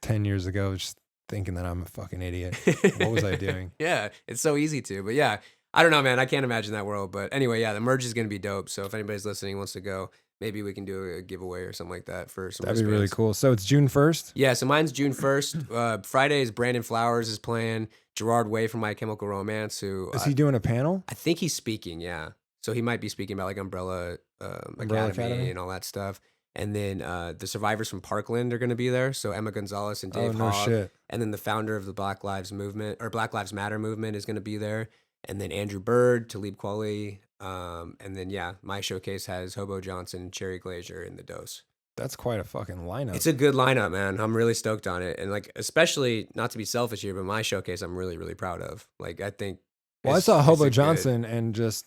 10 years ago, just thinking that I'm a fucking idiot. What was I doing? Yeah, it's so easy to. But yeah, I don't know, man. I can't imagine that world. But anyway, yeah, the merge is going to be dope. So if anybody's listening wants to go, maybe we can do a giveaway or something like that for some. That'd be really cool. So it's June 1st? Yeah, so mine's June 1st. Friday is Brandon Flowers is playing. Gerard Way from My Chemical Romance. Is he doing a panel? I think he's speaking, yeah. So he might be speaking about like Umbrella Academy and all that stuff. And then the survivors from Parkland are going to be there. So Emma Gonzalez and Dave Hogg. Shit. And then the founder of the Black Lives Matter movement is going to be there. And then Andrew Bird, Talib Kweli. And then, my showcase has Hobo Johnson, Cherry Glazier, and The Dose. That's quite a fucking lineup. It's a good lineup, man. I'm really stoked on it. And like, especially, not to be selfish here, but my showcase I'm really, really proud of. Like, I think. Well, I saw Hobo Johnson and just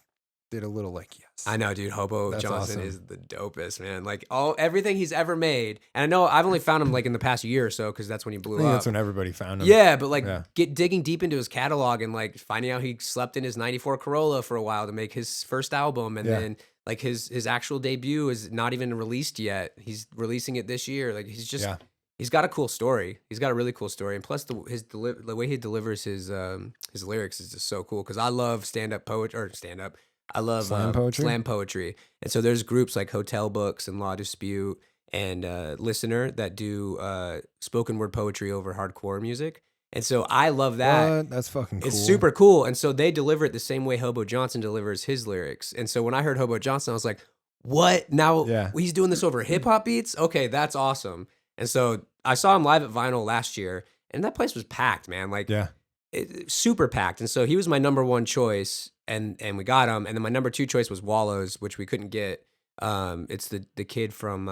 did a little like, yes. I know, dude. Hobo Johnson awesome. is the dopest, man. Like, everything he's ever made. And I know I've only found him like in the past year or so, because that's when he blew up. That's when everybody found him. Yeah, but like digging deep into his catalog and like finding out he slept in his 94 Corolla for a while to make his first album. And then like his actual debut is not even released yet. He's releasing it this year. Like, he's just, he's got a cool story. He's got a really cool story. And plus the way he delivers his lyrics is just so cool. Cause I love I love slam poetry. And so there's groups like Hotel Books and Law Dispute and Listener that do spoken word poetry over hardcore music. And so I love that. What? That's fucking cool. It's super cool. And so they deliver it the same way Hobo Johnson delivers his lyrics. And so when I heard Hobo Johnson, I was like, what? Now he's doing this over hip hop beats? Okay, that's awesome. And so I saw him live at Vinyl last year, and that place was packed, man. Like, super packed. And so he was my number one choice, and we got him. And then my number two choice was Wallows, which we couldn't get. It's the kid from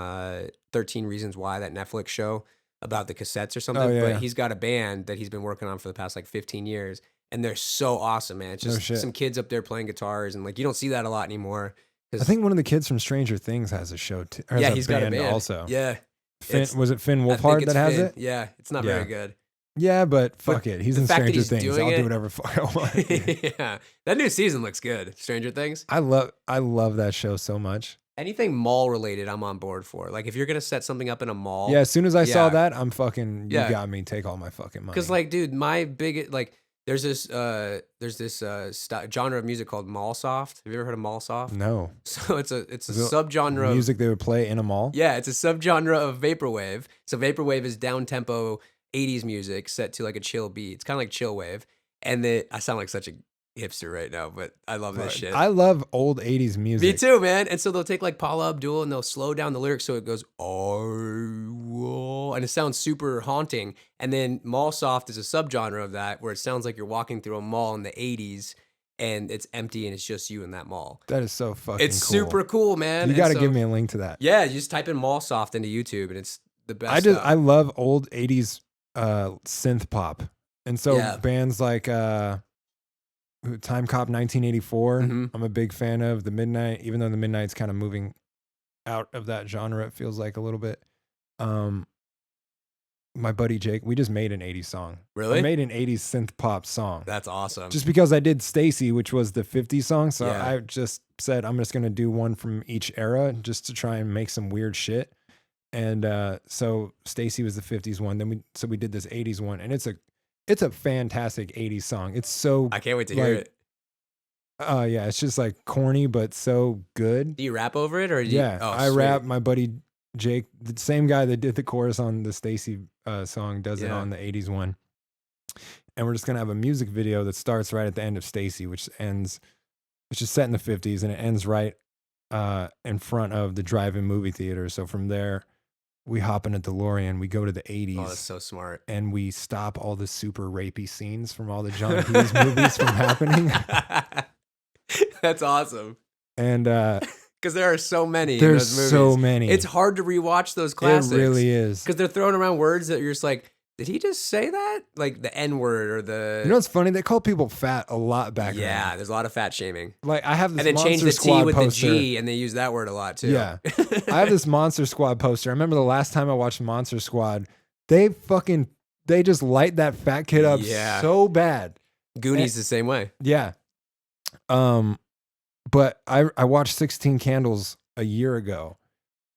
13 Reasons Why, that Netflix show about the cassettes or something. But he's got a band that he's been working on for the past like 15 years. And they're so awesome, man. It's just some kids up there playing guitars, and like, you don't see that a lot anymore. I think one of the kids from Stranger Things has a show too. He's got a band also. Yeah. Was it Finn Wolfhard that has it? Yeah, it's not very good. Yeah, but fuck it. He's in Stranger Things. I'll do whatever fuck I want. Yeah. That new season looks good. Stranger Things. I love that show so much. anything mall related, I'm on board for. Like if you're gonna set something up in a mall, Yeah, as soon as I saw that, I'm fucking. You Yeah. got me. Take all my fucking money. because like, dude, my big like. There's this genre of music called mall soft. Have you ever heard of mall soft? No. So it's a Is it subgenre of music they would play in a mall. Yeah, it's a subgenre of vaporwave. So vaporwave is down tempo 80s music set to like a chill beat. It's kind of like chill wave. And I sound like such a hipster right now, but I love this shit. I love old 80s music. Me too, man. And so they'll take like Paula Abdul and they'll slow down the lyrics so it goes oh, and it sounds super haunting. And then mall soft is a subgenre of that where it sounds like you're walking through a mall in the 80s and it's empty and it's just you in that mall. That is so fucking It's cool. super cool, man. You got to give me a link to that. Yeah, you just type in mall soft into YouTube and it's the best stuff. I love old 80s synth pop. And so bands like Time Cop 1984, I'm a big fan of. The Midnight, even though the Midnight's kind of moving out of that genre, it feels like a little bit. My buddy Jake, we just made an 80s song. Really? I made an 80s synth pop song. That's awesome. Just because I did Stacy, which was the 50s song. So I just said, I'm just going to do one from each era just to try and make some weird shit. And so Stacy was the 50s one. Then we did this 80s one, and it's a fantastic 80s song. It's so I can't wait to hear it. Oh yeah, it's just like corny but so good. Do you rap over it or I rap. My buddy Jake, the same guy that did the chorus on the Stacy song, does it on the 80s one. And we're just gonna have a music video that starts right at the end of Stacy, which ends, it's just set in the 50s, and it ends right in front of the drive-in movie theater. So from there, we hop in a DeLorean, we go to the 80s. Oh, that's so smart. And we stop all the super rapey scenes from all the John Hughes movies from happening. That's awesome. And because there are so many. There's in those movies. so many. It's hard to rewatch those classics. It really is. Because they're throwing around words that you're just like, did he just say that? Like the N word or the. You know what's funny? They call people fat a lot back then. Yeah, there's a lot of fat shaming. Like I have this and then change Monster the Squad T with poster. the G, and they use that word a lot too. Yeah, I have this Monster Squad poster. I remember the last time I watched Monster Squad, they just light that fat kid up so bad. Goonies the same way. Yeah. But I watched 16 Candles a year ago,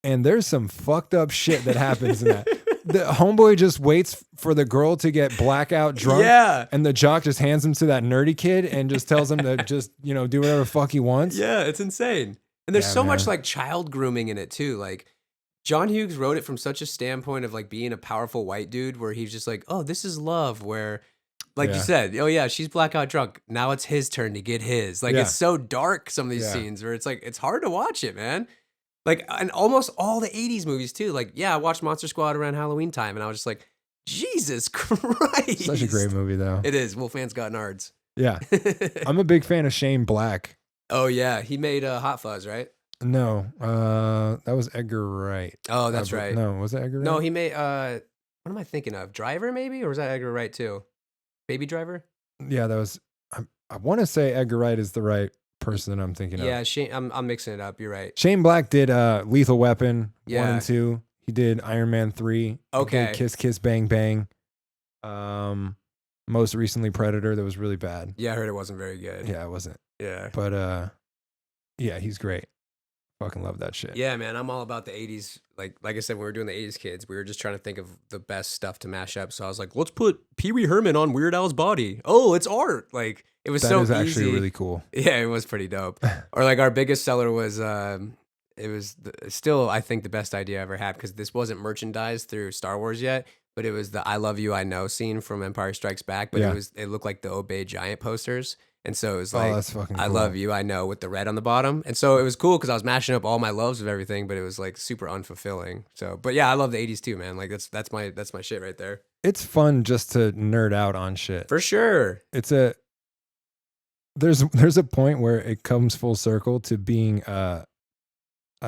and there's some fucked up shit that happens in that. The homeboy just waits for the girl to get blackout drunk. Yeah. And the jock just hands him to that nerdy kid and just tells him to just, do whatever the fuck he wants. Yeah, it's insane. And there's so much like child grooming in it too. Like John Hughes wrote it from such a standpoint of like being a powerful white dude where he's just like, oh, this is love, where like you said, oh yeah, she's blackout drunk. Now it's his turn to get his. Like it's so dark, some of these scenes where it's like, it's hard to watch it, man. Like, and almost all the 80s movies too. Like, I watched Monster Squad around Halloween time and I was just like, Jesus Christ. Such a great movie though. It is. Wolfman's got nards. Yeah. I'm a big fan of Shane Black. Oh yeah. He made Hot Fuzz, right? No, that was Edgar Wright. Oh, that's right. No, was it Edgar Wright? No, he made, what am I thinking of? Driver maybe? Or was that Edgar Wright too? Baby Driver? Yeah, that was, I want to say Edgar Wright is the right person that I'm thinking of. Yeah, Shane, I'm mixing it up. You're right. Shane Black did Lethal Weapon 1 and 2. He did Iron Man 3. Okay. He did Kiss Kiss Bang Bang. Most recently Predator. That was really bad. Yeah, I heard it wasn't very good. Yeah, it wasn't. Yeah. But yeah, he's great. Fucking love that shit. Yeah, man, I'm all about the 80s. Like I said, when we were doing the 80s kids, we were just trying to think of the best stuff to mash up. So I was like, let's put Pee Wee Herman on Weird Al's body. Oh, it's art. Like it was so easy. That is actually really cool. Yeah, it was pretty dope. Or like our biggest seller was it was still I think the best idea I ever had because this wasn't merchandised through Star Wars yet, but it was the I Love You I Know scene from Empire Strikes Back. But it looked like the Obey Giant posters. And so it was like, that's fucking cool. I love you, I know, with the red on the bottom. And so it was cool because I was mashing up all my loves of everything, but it was like super unfulfilling. So, but yeah, I love the 80s too, man. Like that's my shit right there. It's fun just to nerd out on shit. For sure. There's a point where it comes full circle to being, I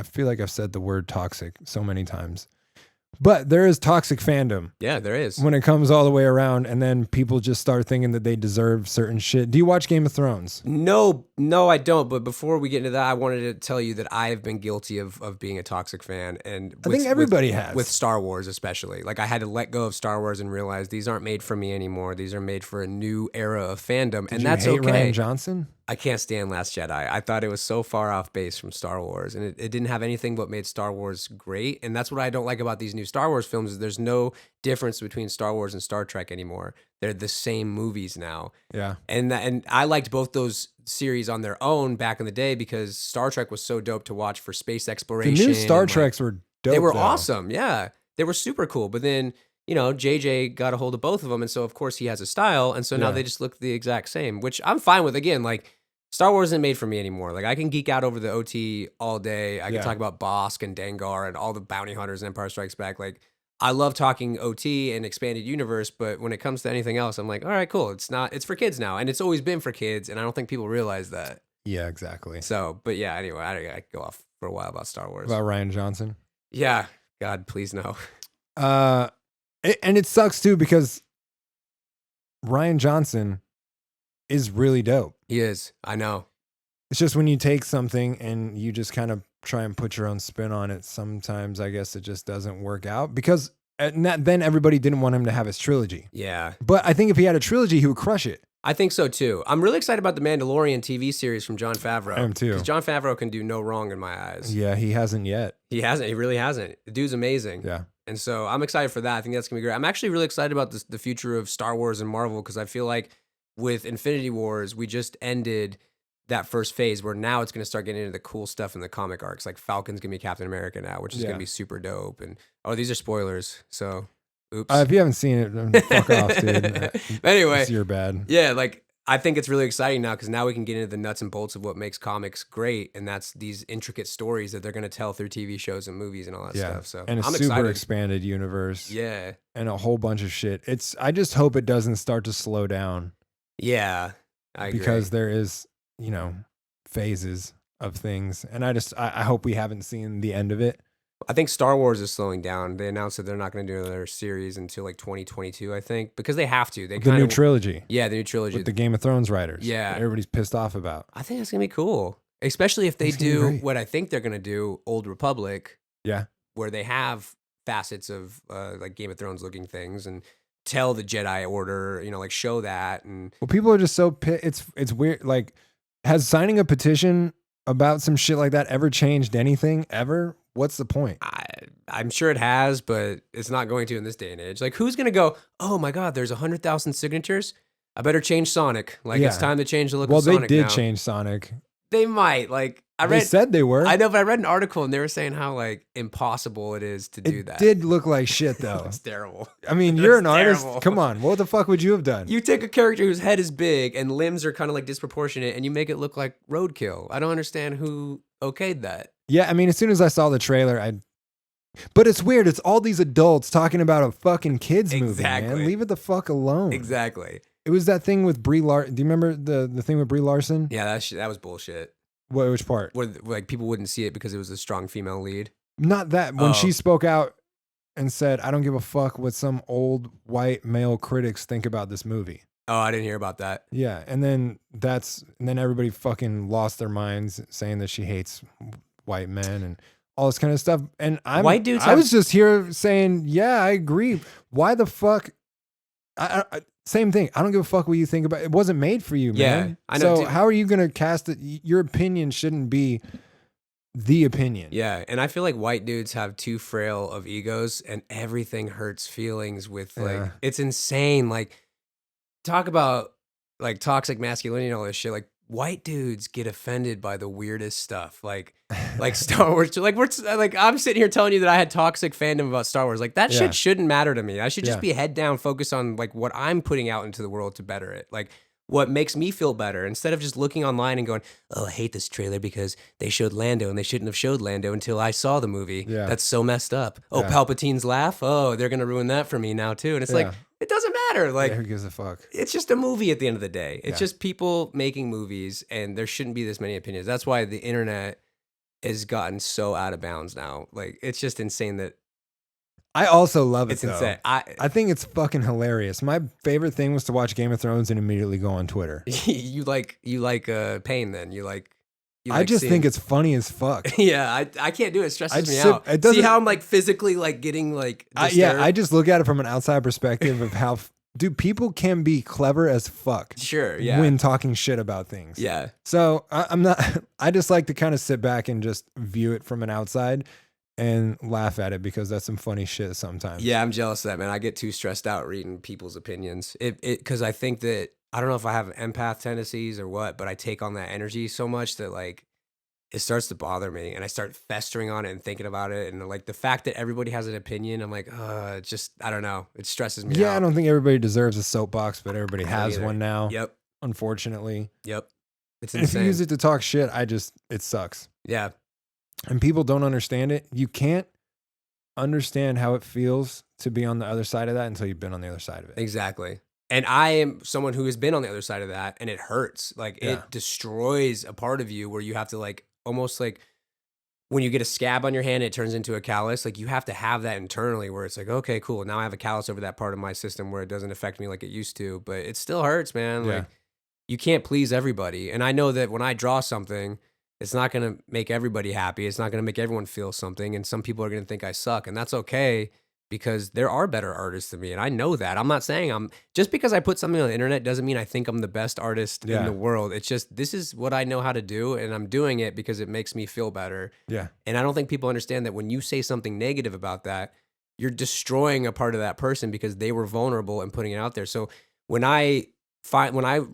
feel like I've said the word toxic so many times. But there is toxic fandom. Yeah, there is. When it comes all the way around, and then people just start thinking that they deserve certain shit. Do you watch Game of Thrones? No, I don't. But before we get into that, I wanted to tell you that I have been guilty of being a toxic fan. And I think everybody has. With Star Wars especially. Like I had to let go of Star Wars and realize these aren't made for me anymore. These are made for a new era of fandom. Did you hate Rian Johnson? I can't stand Last Jedi. I thought it was so far off base from Star Wars, and it didn't have anything but made Star Wars great. And that's what I don't like about these new Star Wars films is there's no difference between Star Wars and Star Trek anymore. They're the same movies now. Yeah. And I liked both those series on their own back in the day because Star Trek was so dope to watch for space The exploration. new Star and, like, Treks were dope. they were though. awesome. Yeah. They were super cool. But then, you know, JJ got a hold of both of them. And so, of course, he has a style. And so now Yeah. they just look the exact same, which I'm fine with. Again, like, Star Wars isn't made for me anymore. Like, I can geek out over the OT all day. I can Yeah. talk about Bosk and Dengar and all the bounty hunters in Empire Strikes Back. Like, I love talking OT and expanded universe, but when it comes to anything else, I'm like, all right, cool. It's for kids now. And it's always been for kids. And I don't think people realize that. Yeah, exactly. So, but yeah, anyway, I could go off for a while about Star Wars. About Ryan Johnson. Yeah. God, please no. And it sucks too because Ryan Johnson is really dope. He is. I know. It's just when you take something and you just kind of try and put your own spin on it, sometimes I guess it just doesn't work out because then everybody didn't want him to have his trilogy. Yeah. But I think if he had a trilogy, he would crush it. I think so too. I'm really excited about the Mandalorian TV series from Jon Favreau. I am too. Because Jon Favreau can do no wrong in my eyes. Yeah, he hasn't yet. He hasn't. He really hasn't. The dude's amazing. Yeah. And so I'm excited for that. I think that's going to be great. I'm actually really excited about the future of Star Wars and Marvel because I feel like with Infinity Wars, we just ended that first phase where now it's going to start getting into the cool stuff in the comic arcs. Like Falcon's going to be Captain America now, which is going to be super dope. And these are spoilers. So, oops. If you haven't seen it, then fuck off, dude. Anyway, you're bad. Yeah, like I think it's really exciting now because now we can get into the nuts and bolts of what makes comics great, and that's these intricate stories that they're going to tell through TV shows and movies and all that stuff. So and a I'm super excited. expanded universe. Yeah, and a whole bunch of shit. I just hope it doesn't start to slow down. Yeah, I agree. Because there is, phases of things, and I hope we haven't seen the end of it. I think Star Wars is slowing down. They announced that they're not going to do another series until like 2022, I think, because they have to. The new trilogy. Yeah, the new trilogy. With the Game of Thrones writers. Yeah. That everybody's pissed off about. I think that's going to be cool, especially if they do what I think they're going to do, Old Republic. Yeah. Where they have facets of like Game of Thrones looking things and tell the Jedi Order, like show that. And well, people are just so pissed. It's weird. Like, has signing a petition about some shit like that ever changed anything ever? What's the point? I'm sure it has, but it's not going to in this day and age. Like, who's going to go, oh my God, there's 100,000 signatures? I better change Sonic. Like, it's time to change the look of Sonic. Well, they did change Sonic. They might. Like, they said they were. I know, but I read an article and they were saying how, like, impossible it is to do that. It did look like shit, though. It's terrible. I mean, you're an artist. Come on. What the fuck would you have done? You take a character whose head is big and limbs are kind of like disproportionate and you make it look like roadkill. I don't understand who okayed that. Yeah, I mean, as soon as I saw the trailer, But it's weird. It's all these adults talking about a fucking kids movie, man. Leave it the fuck alone. Exactly. It was that thing with Brie Larson. Do you remember the thing with Brie Larson? Yeah, that was bullshit. Which part? Where like people wouldn't see it because it was a strong female lead. Not that. When she spoke out and said, "I don't give a fuck what some old white male critics think about this movie." Oh, I didn't hear about that. Yeah, and then everybody fucking lost their minds saying that she hates white men and all this kind of stuff. And I was just here saying, yeah, I agree. Why the fuck? Same thing. I don't give a fuck what you think about it. It wasn't made for you, man. Yeah, I know. So how are you going to cast it? Your opinion shouldn't be the opinion. Yeah, and I feel like white dudes have too frail of egos and everything hurts feelings with like, it's insane. Like, talk about like toxic masculinity and all this shit. Like, white dudes get offended by the weirdest stuff, like Star Wars. Like I'm sitting here telling you that I had toxic fandom about Star Wars. Like that shit shouldn't matter to me. I should just be head down, focus on like what I'm putting out into the world to better it. Like what makes me feel better instead of just looking online and going, oh, I hate this trailer because they showed Lando and they shouldn't have showed Lando until I saw the movie. Yeah. That's so messed up. Oh, Palpatine's laugh. Oh, they're gonna ruin that for me now too. And it's like, it doesn't matter. Like, who gives a fuck? It's just a movie at the end of the day. It's just people making movies, and there shouldn't be this many opinions. That's why the internet has gotten so out of bounds now. Like, it's just insane that. I also love it. It's insane. I think it's fucking hilarious. My favorite thing was to watch Game of Thrones and immediately go on Twitter. you like pain then. You like I just think it's funny as fuck. Yeah, I can't do it. It stresses me out. See how I'm like physically like getting like disturbed? I just look at it from an outside perspective of how dude, people can be clever as fuck. Sure, yeah. When talking shit about things. Yeah. So I'm not, I just like to kind of sit back and just view it from an outside and laugh at it because that's some funny shit sometimes. Yeah, I'm jealous of that, man. I get too stressed out reading people's opinions. Because I think that, I don't know if I have empath tendencies or what, but I take on that energy so much that like, it starts to bother me and I start festering on it and thinking about it. And like the fact that everybody has an opinion, I'm like, just, I don't know. It stresses me out. Yeah, I don't think everybody deserves a soapbox, but everybody has one now. Yep. Unfortunately. Yep. It's insane. insane. If you use it to talk shit, it sucks. Yeah. And people don't understand it. You can't understand how it feels to be on the other side of that until you've been on the other side of it. Exactly. And I am someone who has been on the other side of that and it hurts. Like it destroys a part of you where you have to like, almost like when you get a scab on your hand, it turns into a callus. Like you have to have that internally where it's like, okay, cool. Now I have a callus over that part of my system where it doesn't affect me like it used to, but it still hurts, man. Yeah. Like you can't please everybody. And I know that when I draw something, it's not going to make everybody happy. It's not going to make everyone feel something. And some people are going to think I suck, and that's okay because there are better artists than me. And I know that. I'm not saying just because I put something on the internet doesn't mean I think I'm the best artist in the world. It's just, this is what I know how to do. And I'm doing it because it makes me feel better. Yeah. And I don't think people understand that when you say something negative about that, you're destroying a part of that person because they were vulnerable and putting it out there. So when I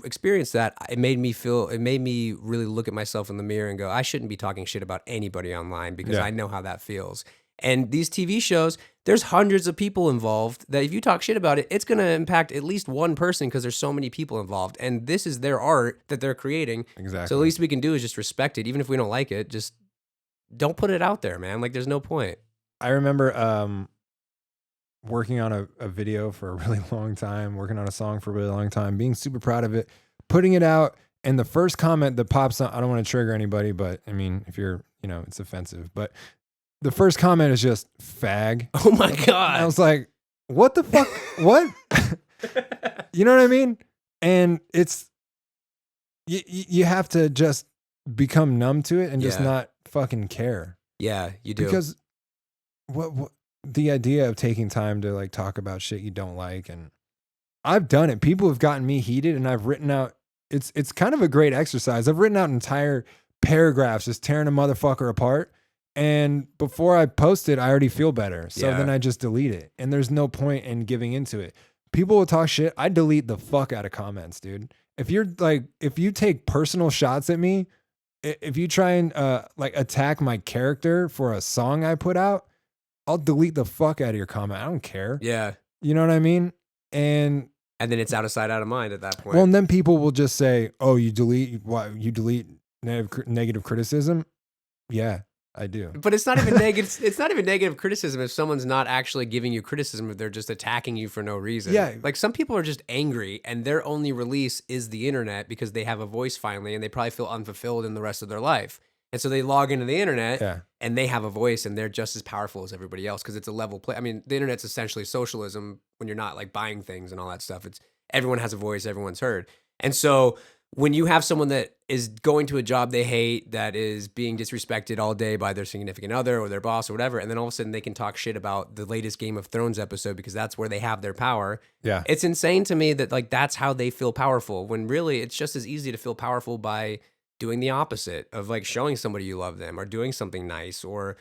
experienced that, it made me really look at myself in the mirror and go, I shouldn't be talking shit about anybody online because I know how that feels. And these TV shows, there's hundreds of people involved that if you talk shit about it, it's going to impact at least one person because there's so many people involved. And this is their art that they're creating. Exactly. So the least we can do is just respect it. Even if we don't like it, just don't put it out there, man. Like there's no point. I remember working on a video for a really long time, working on a song for a really long time, being super proud of it, putting it out. And the first comment that pops up, I don't want to trigger anybody, but I mean, if you're, it's offensive, but the first comment is just fag. Oh my God. And I was like, what the fuck? What? You know what I mean? And it's, you have to just become numb to it and just not fucking care. Yeah, you do. Because what the idea of taking time to like talk about shit you don't like, and I've done it. People have gotten me heated and I've written out, it's kind of a great exercise. I've written out entire paragraphs just tearing a motherfucker apart. And before I post it, I already feel better. So then I just delete it. And there's no point in giving into it. People will talk shit. I delete the fuck out of comments, dude. If you take personal shots at me, if you try and like attack my character for a song I put out, I'll delete the fuck out of your comment. I don't care. Yeah. You know what I mean? And then it's out of sight, out of mind at that point. Well, and then people will just say, oh, you delete negative criticism? Yeah. I do. But it's not even negative. It's not even negative criticism if someone's not actually giving you criticism, if they're just attacking you for no reason. Yeah. Like some people are just angry and their only release is the internet because they have a voice finally and they probably feel unfulfilled in the rest of their life. And so they log into the internet and they have a voice and they're just as powerful as everybody else because it's a level play. I mean, the internet's essentially socialism when you're not like buying things and all that stuff. It's everyone has a voice, everyone's heard. And so when you have someone that is going to a job they hate, that is being disrespected all day by their significant other or their boss or whatever, and then all of a sudden they can talk shit about the latest Game of Thrones episode because that's where they have their power. Yeah. It's insane to me that like that's how they feel powerful when really it's just as easy to feel powerful by doing the opposite of like showing somebody you love them or doing something nice or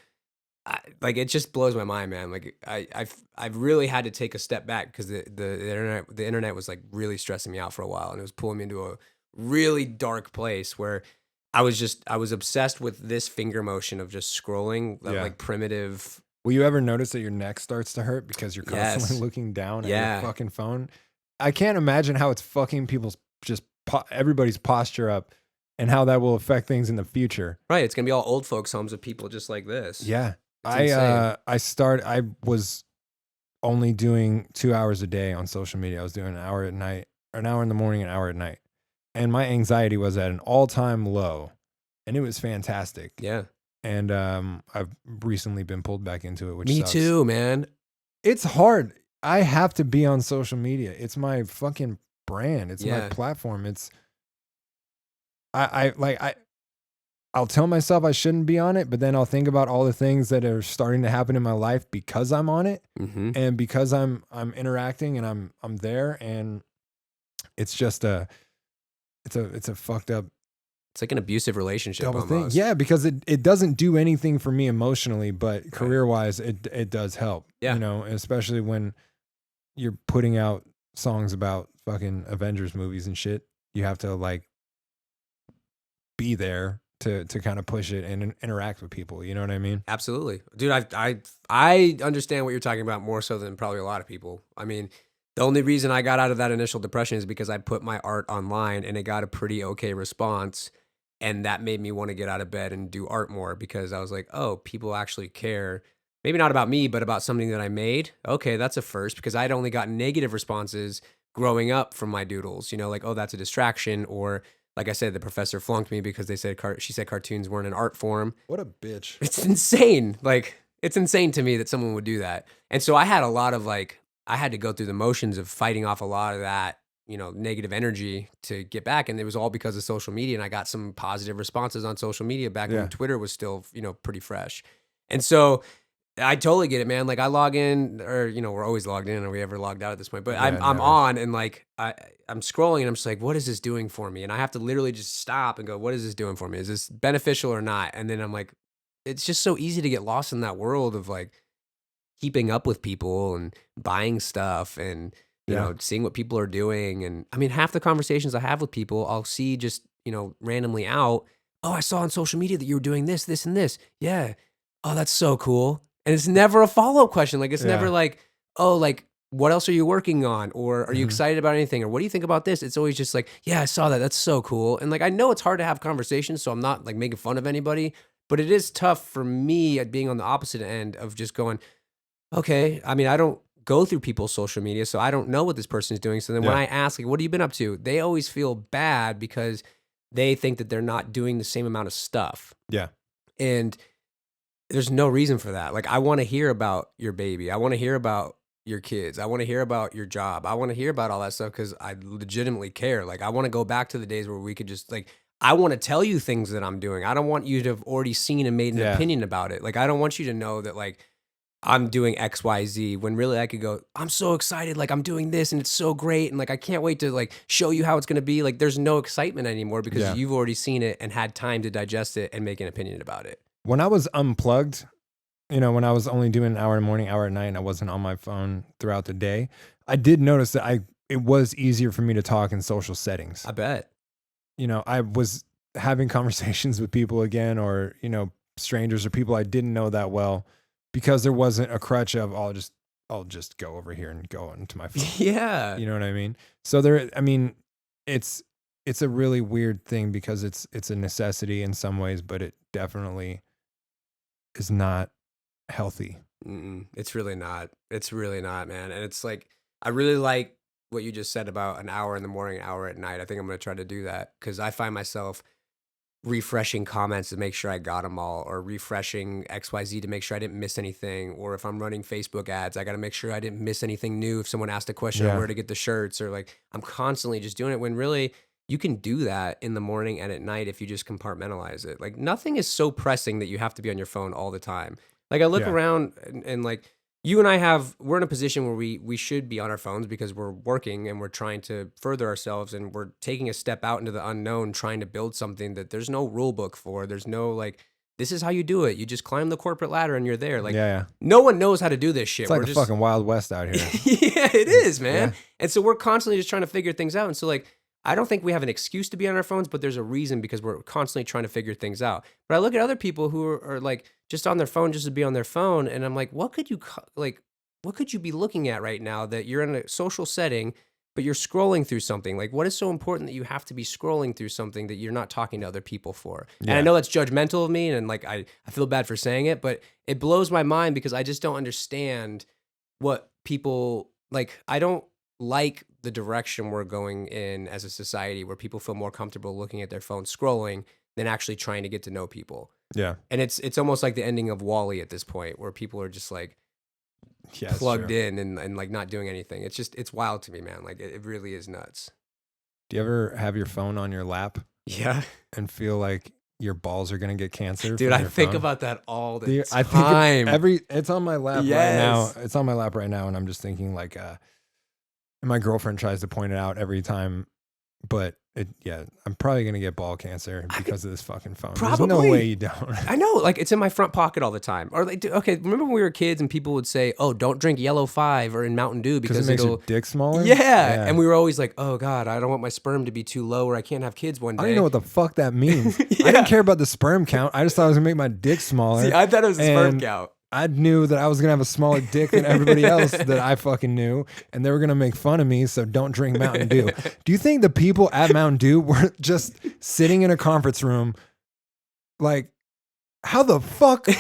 like it just blows my mind, man. Like I've really had to take a step back because the internet was like really stressing me out for a while and it was pulling me into a really dark place where I was obsessed with this finger motion of just scrolling like primitive. Will you ever notice that your neck starts to hurt because you're constantly looking down at your fucking phone? I can't imagine how it's fucking people's everybody's posture up and how that will affect things in the future. Right. It's going to be all old folks homes of people just like this. Yeah. I was only doing 2 hours a day on social media. I was doing an hour at night, or an hour in the morning, an hour at night. And my anxiety was at an all-time low, and it was fantastic. Yeah. And I've recently been pulled back into it, which Me sucks. too, man. It's hard. I have to be on social media. It's my fucking brand. It's my platform. It's I I'll tell myself I shouldn't be on it, but then I'll think about all the things that are starting to happen in my life because I'm on it, and because I'm interacting and I'm there, and it's just it's a fucked up. It's like an abusive relationship Double almost. thing. Yeah, because it doesn't do anything for me emotionally, but career wise, it does help. Yeah. You know, especially when you're putting out songs about fucking Avengers movies and shit. You have to like be there to kind of push it and interact with people. You know what I mean? Absolutely, dude. I understand what you're talking about more so than probably a lot of people. I mean, the only reason I got out of that initial depression is because I put my art online and it got a pretty okay response. And that made me want to get out of bed and do art more because I was like, oh, people actually care. Maybe not about me, but about something that I made. Okay, that's a first because I'd only gotten negative responses growing up from my doodles. You know, like, oh, that's a distraction. Or like I said, the professor flunked me because she said cartoons weren't an art form. What a bitch. It's insane. Like, it's insane to me that someone would do that. And so I had a lot of like, I had to go through the motions of fighting off a lot of that, you know, negative energy to get back. And it was all because of social media. And I got some positive responses on social media back when Twitter was still, you know, pretty fresh. And so I totally get it, man. Like I log in, or, you know, we're always logged in. Are we ever logged out at this point? But I'm on and like, I'm scrolling and I'm just like, what is this doing for me? And I have to literally just stop and go, what is this doing for me? Is this beneficial or not? And then I'm like, it's just so easy to get lost in that world of like keeping up with people and buying stuff and, you know, seeing what people are doing. And I mean, half the conversations I have with people, I'll see just, you know, randomly out, oh, I saw on social media that you were doing this, this, and this. Yeah. Oh, that's so cool. And it's never a follow-up question. Like, it's never like, oh, like, what else are you working on? Or are you excited about anything? Or what do you think about this? It's always just like, yeah, I saw that. That's so cool. And like, I know it's hard to have conversations, so I'm not like making fun of anybody, but it is tough for me at being on the opposite end of just going, okay, I mean, I don't go through people's social media, so I don't know what this person is doing. So then when I ask, like, what have you been up to? They always feel bad because they think that they're not doing the same amount of stuff. Yeah. And there's no reason for that. Like, I want to hear about your baby. I want to hear about your kids. I want to hear about your job. I want to hear about all that stuff because I legitimately care. Like, I want to go back to the days where we could just like, I want to tell you things that I'm doing. I don't want you to have already seen and made an opinion about it. Like, I don't want you to know that like I'm doing X, Y, Z when really I could go, I'm so excited. Like I'm doing this and it's so great. And like, I can't wait to like show you how it's going to be. Like, there's no excitement anymore because you've already seen it and had time to digest it and make an opinion about it. When I was unplugged, you know, when I was only doing an hour in the morning, hour at night, and I wasn't on my phone throughout the day, I did notice that it was easier for me to talk in social settings. I bet. You know, I was having conversations with people again, or, you know, strangers or people I didn't know that well, because there wasn't a crutch of, I'll just go over here and go into my phone. Yeah. You know what I mean? So it's a really weird thing because it's a necessity in some ways, but it definitely is not healthy. It's really not. It's really not, man. And it's like, I really like what you just said about an hour in the morning, hour at night. I think I'm going to try to do that because I find myself refreshing comments to make sure I got them all, or refreshing XYZ to make sure I didn't miss anything. Or if I'm running Facebook ads, I got to make sure I didn't miss anything new. If someone asked a question on where to get the shirts, or like, I'm constantly just doing it when really you can do that in the morning and at night if you just compartmentalize it. Like, nothing is so pressing that you have to be on your phone all the time. Like, I look around and like, you and we're in a position where we should be on our phones because we're working and we're trying to further ourselves and we're taking a step out into the unknown, trying to build something that there's no rule book for. There's no like, this is how you do it. You just climb the corporate ladder and you're there. Like, no one knows how to do this shit. It's like the fucking Wild West out here. Yeah, it is, man. And so we're constantly just trying to figure things out. And so like, I don't think we have an excuse to be on our phones, but there's a reason because we're constantly trying to figure things out. But I look at other people who are like just on their phone just to be on their phone, and I'm like, what could you be looking at right now that you're in a social setting, but you're scrolling through something? Like, what is so important that you have to be scrolling through something that you're not talking to other people for? And I know that's judgmental of me, and like I feel bad for saying it, but it blows my mind because I just don't understand what people like. I don't like the direction we're going in as a society where people feel more comfortable looking at their phone scrolling than actually trying to get to know people. Yeah. And it's almost like the ending of WALL-E at this point where people are just like plugged in and like not doing anything. It's wild to me, man. Like it really is nuts. Do you ever have your phone on your lap? Yeah. And feel like your balls are gonna get cancer. Dude, from I your think phone. about that all the Dude, time. I think it's on my lap right now. Yes. It's on my lap right now, and I'm just thinking like, and my girlfriend tries to point it out every time, but I'm probably gonna get ball cancer because of this fucking phone. There's no Probably. way you don't. I know, like it's in my front pocket all the time. Or like, okay, remember when we were kids and people would say, "Oh, don't drink Yellow 5 or in Mountain Dew because it makes it'll." your dick smaller. Yeah. And we were always like, "Oh God, I don't want my sperm to be too low, or I can't have kids one day." I don't even know what the fuck that means. Yeah. I didn't care about the sperm count. I just thought it was gonna make my dick smaller. See, I thought it was the sperm And count. I knew that I was gonna have a smaller dick than everybody else that I fucking knew, and they were gonna make fun of me. So don't drink Mountain Dew. Do you think the people at Mountain Dew were just sitting in a conference room, like, how the fuck did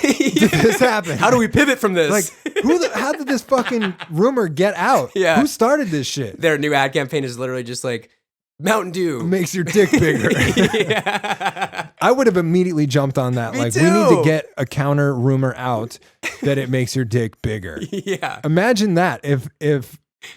this happen? How do we pivot from this? Like, how did this fucking rumor get out? Yeah. Who started this shit? Their new ad campaign is literally just like, Mountain Dew Makes your dick bigger. Yeah. I would have immediately jumped on that. Me We need too. to get a counter rumor out that it makes your dick bigger. Yeah. Imagine that if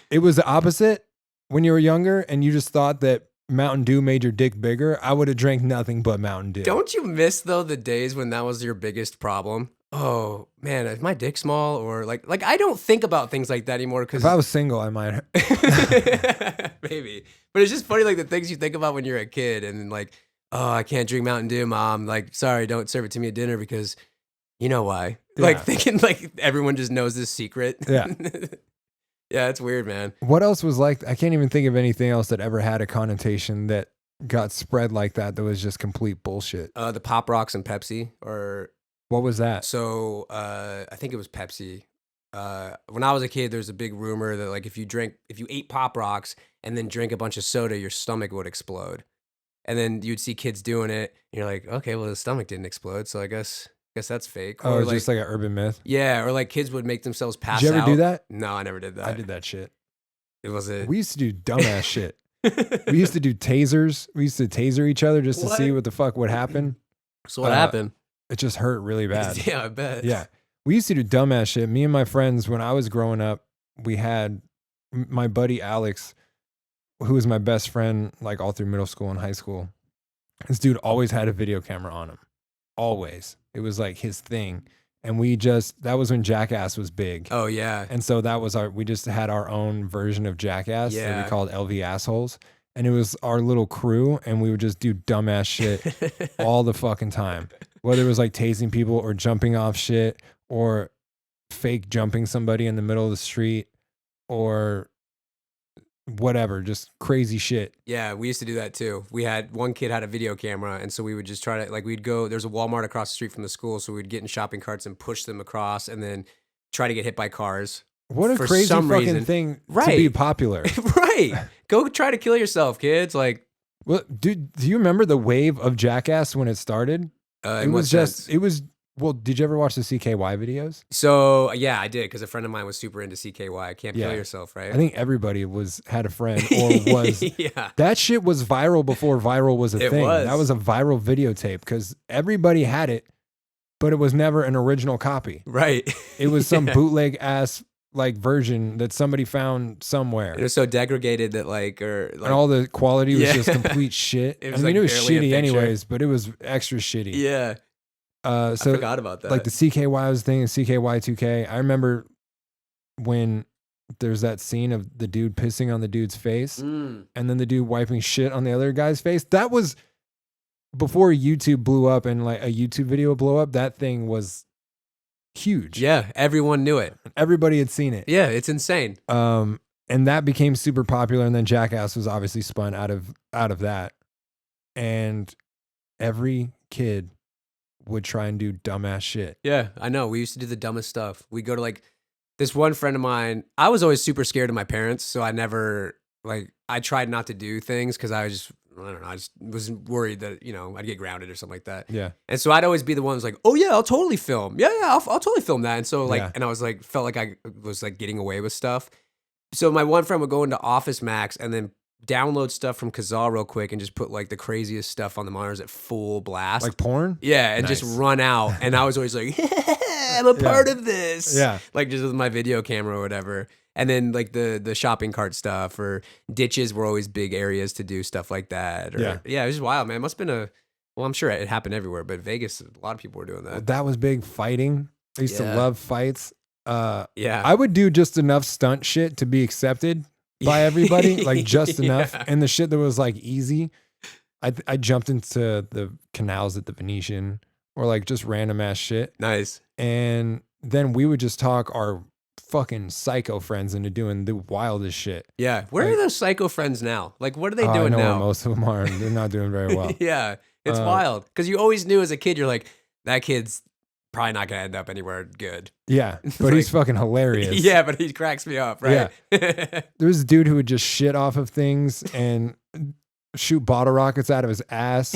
it was the opposite when you were younger and you just thought that Mountain Dew made your dick bigger. I would have drank nothing but Mountain Dew. Don't you miss though the days when that was your biggest problem? Oh man, is my dick small or like I don't think about things like that anymore because If I was single, I might. maybe, but it's just funny like the things you think about when you're a kid and like, oh, I can't drink Mountain Dew, Mom. Like, sorry, don't serve it to me at dinner because you know why. Like Yeah. thinking like everyone just knows this secret. Yeah. Yeah, it's weird, man. What else was like? I can't even think of anything else that ever had a connotation that got spread like that was just complete bullshit. The Pop Rocks and Pepsi or. What was that? So I think it was Pepsi. When I was a kid, there's a big rumor that like if you ate Pop Rocks and then drink a bunch of soda, your stomach would explode. And then you'd see kids doing it, and you're like, okay, well the stomach didn't explode, so I guess that's fake. Oh, Or it's just like an urban myth. yeah, or like kids would make themselves pass out. Did you ever do that? No, I never did that. I did that shit. It was a. We used to do dumbass shit. We used to do tasers. We used to taser each other just to see what the fuck would happen. So what happened? It just hurt really bad. Yeah, I bet. Yeah. We used to do dumbass shit. Me and my friends, when I was growing up, we had my buddy Alex, who was my best friend like all through middle school and high school. This dude always had a video camera on him. Always. It was like his thing. And that was when Jackass was big. Oh yeah. And so we just had our own version of Jackass that Yeah. we called LV Assholes. And it was our little crew, and we would just do dumbass shit all the fucking time. Whether it was like tasing people or jumping off shit or fake jumping somebody in the middle of the street or whatever, just crazy shit. Yeah, we used to do that too. One kid had a video camera, and so we would just try to we'd go. There's a Walmart across the street from the school, so we'd get in shopping carts and push them across, and then try to get hit by cars. What a For crazy some fucking reason. thing to Right. be popular. Right, go try to kill yourself, kids. Like, Well, dude, do you remember the wave of Jackass when it started? in what sense? Well, did you ever watch the CKY videos? So yeah, I did because a friend of mine was super into CKY. Can't Yeah. kill yourself, right? I think everybody had a friend or was. Yeah. That shit was viral before viral was a It thing. was. That was a viral videotape because everybody had it, but it was never an original copy. Right. It was some Yeah. bootleg ass like version that somebody found somewhere. It was so degraded that And all the quality was Yeah. just complete shit. It I was, mean, like, it was barely a shitty picture. anyways, but it was extra shitty. yeah. I So forgot about that. like the CKY was a thing, CKY 2K. I remember when there's that scene of the dude pissing on the dude's face Mm. and then the dude wiping shit on the other guy's face. That was before YouTube blew up and like a YouTube video blew up. That thing was huge. Yeah, everyone knew it. Everybody had seen it. Yeah, it's insane. And that became super popular. And then Jackass was obviously spun out of that. And every kid would try and do dumbass shit. Yeah, I know. We used to do the dumbest stuff. We go to like this one friend of mine. I was always super scared of my parents, so I never I tried not to do things because I just was worried that I'd get grounded or something like that. Yeah. And so I'd always be the one who's like, oh yeah, I'll totally film. Yeah, I'll totally film that. And so Yeah. and I was like, felt like I was like getting away with stuff. So my one friend would go into Office Max and then download stuff from Kazaa real quick and just put like the craziest stuff on the monitors at full blast. Like porn? Yeah, and Nice. just run out. And I was always like, I'm a part of this. Yeah. Like just with my video camera or whatever. And then like the shopping cart stuff or ditches were always big areas to do stuff like that. Or, Yeah. Yeah, it was just wild, man. It must have been Well, I'm sure it happened everywhere, but Vegas, a lot of people were doing that. That was big. Fighting. I used to love fights. Yeah. I would do just enough stunt shit to be accepted by everybody, like just enough. And the shit that was like easy, I jumped into the canals at the Venetian or like just random ass shit. Nice. And then we would just talk our fucking psycho friends into doing the wildest shit. Yeah. Where like, are those psycho friends now? Like, what are they doing I know now? where most of them are. They're not doing very well. Yeah. It's wild. Because you always knew as a kid, you're like, that kid's probably not going to end up anywhere good. Yeah. But he's fucking hilarious. Yeah, but he cracks me up, right? Yeah. There was a dude who would just shit off of things and shoot bottle rockets out of his ass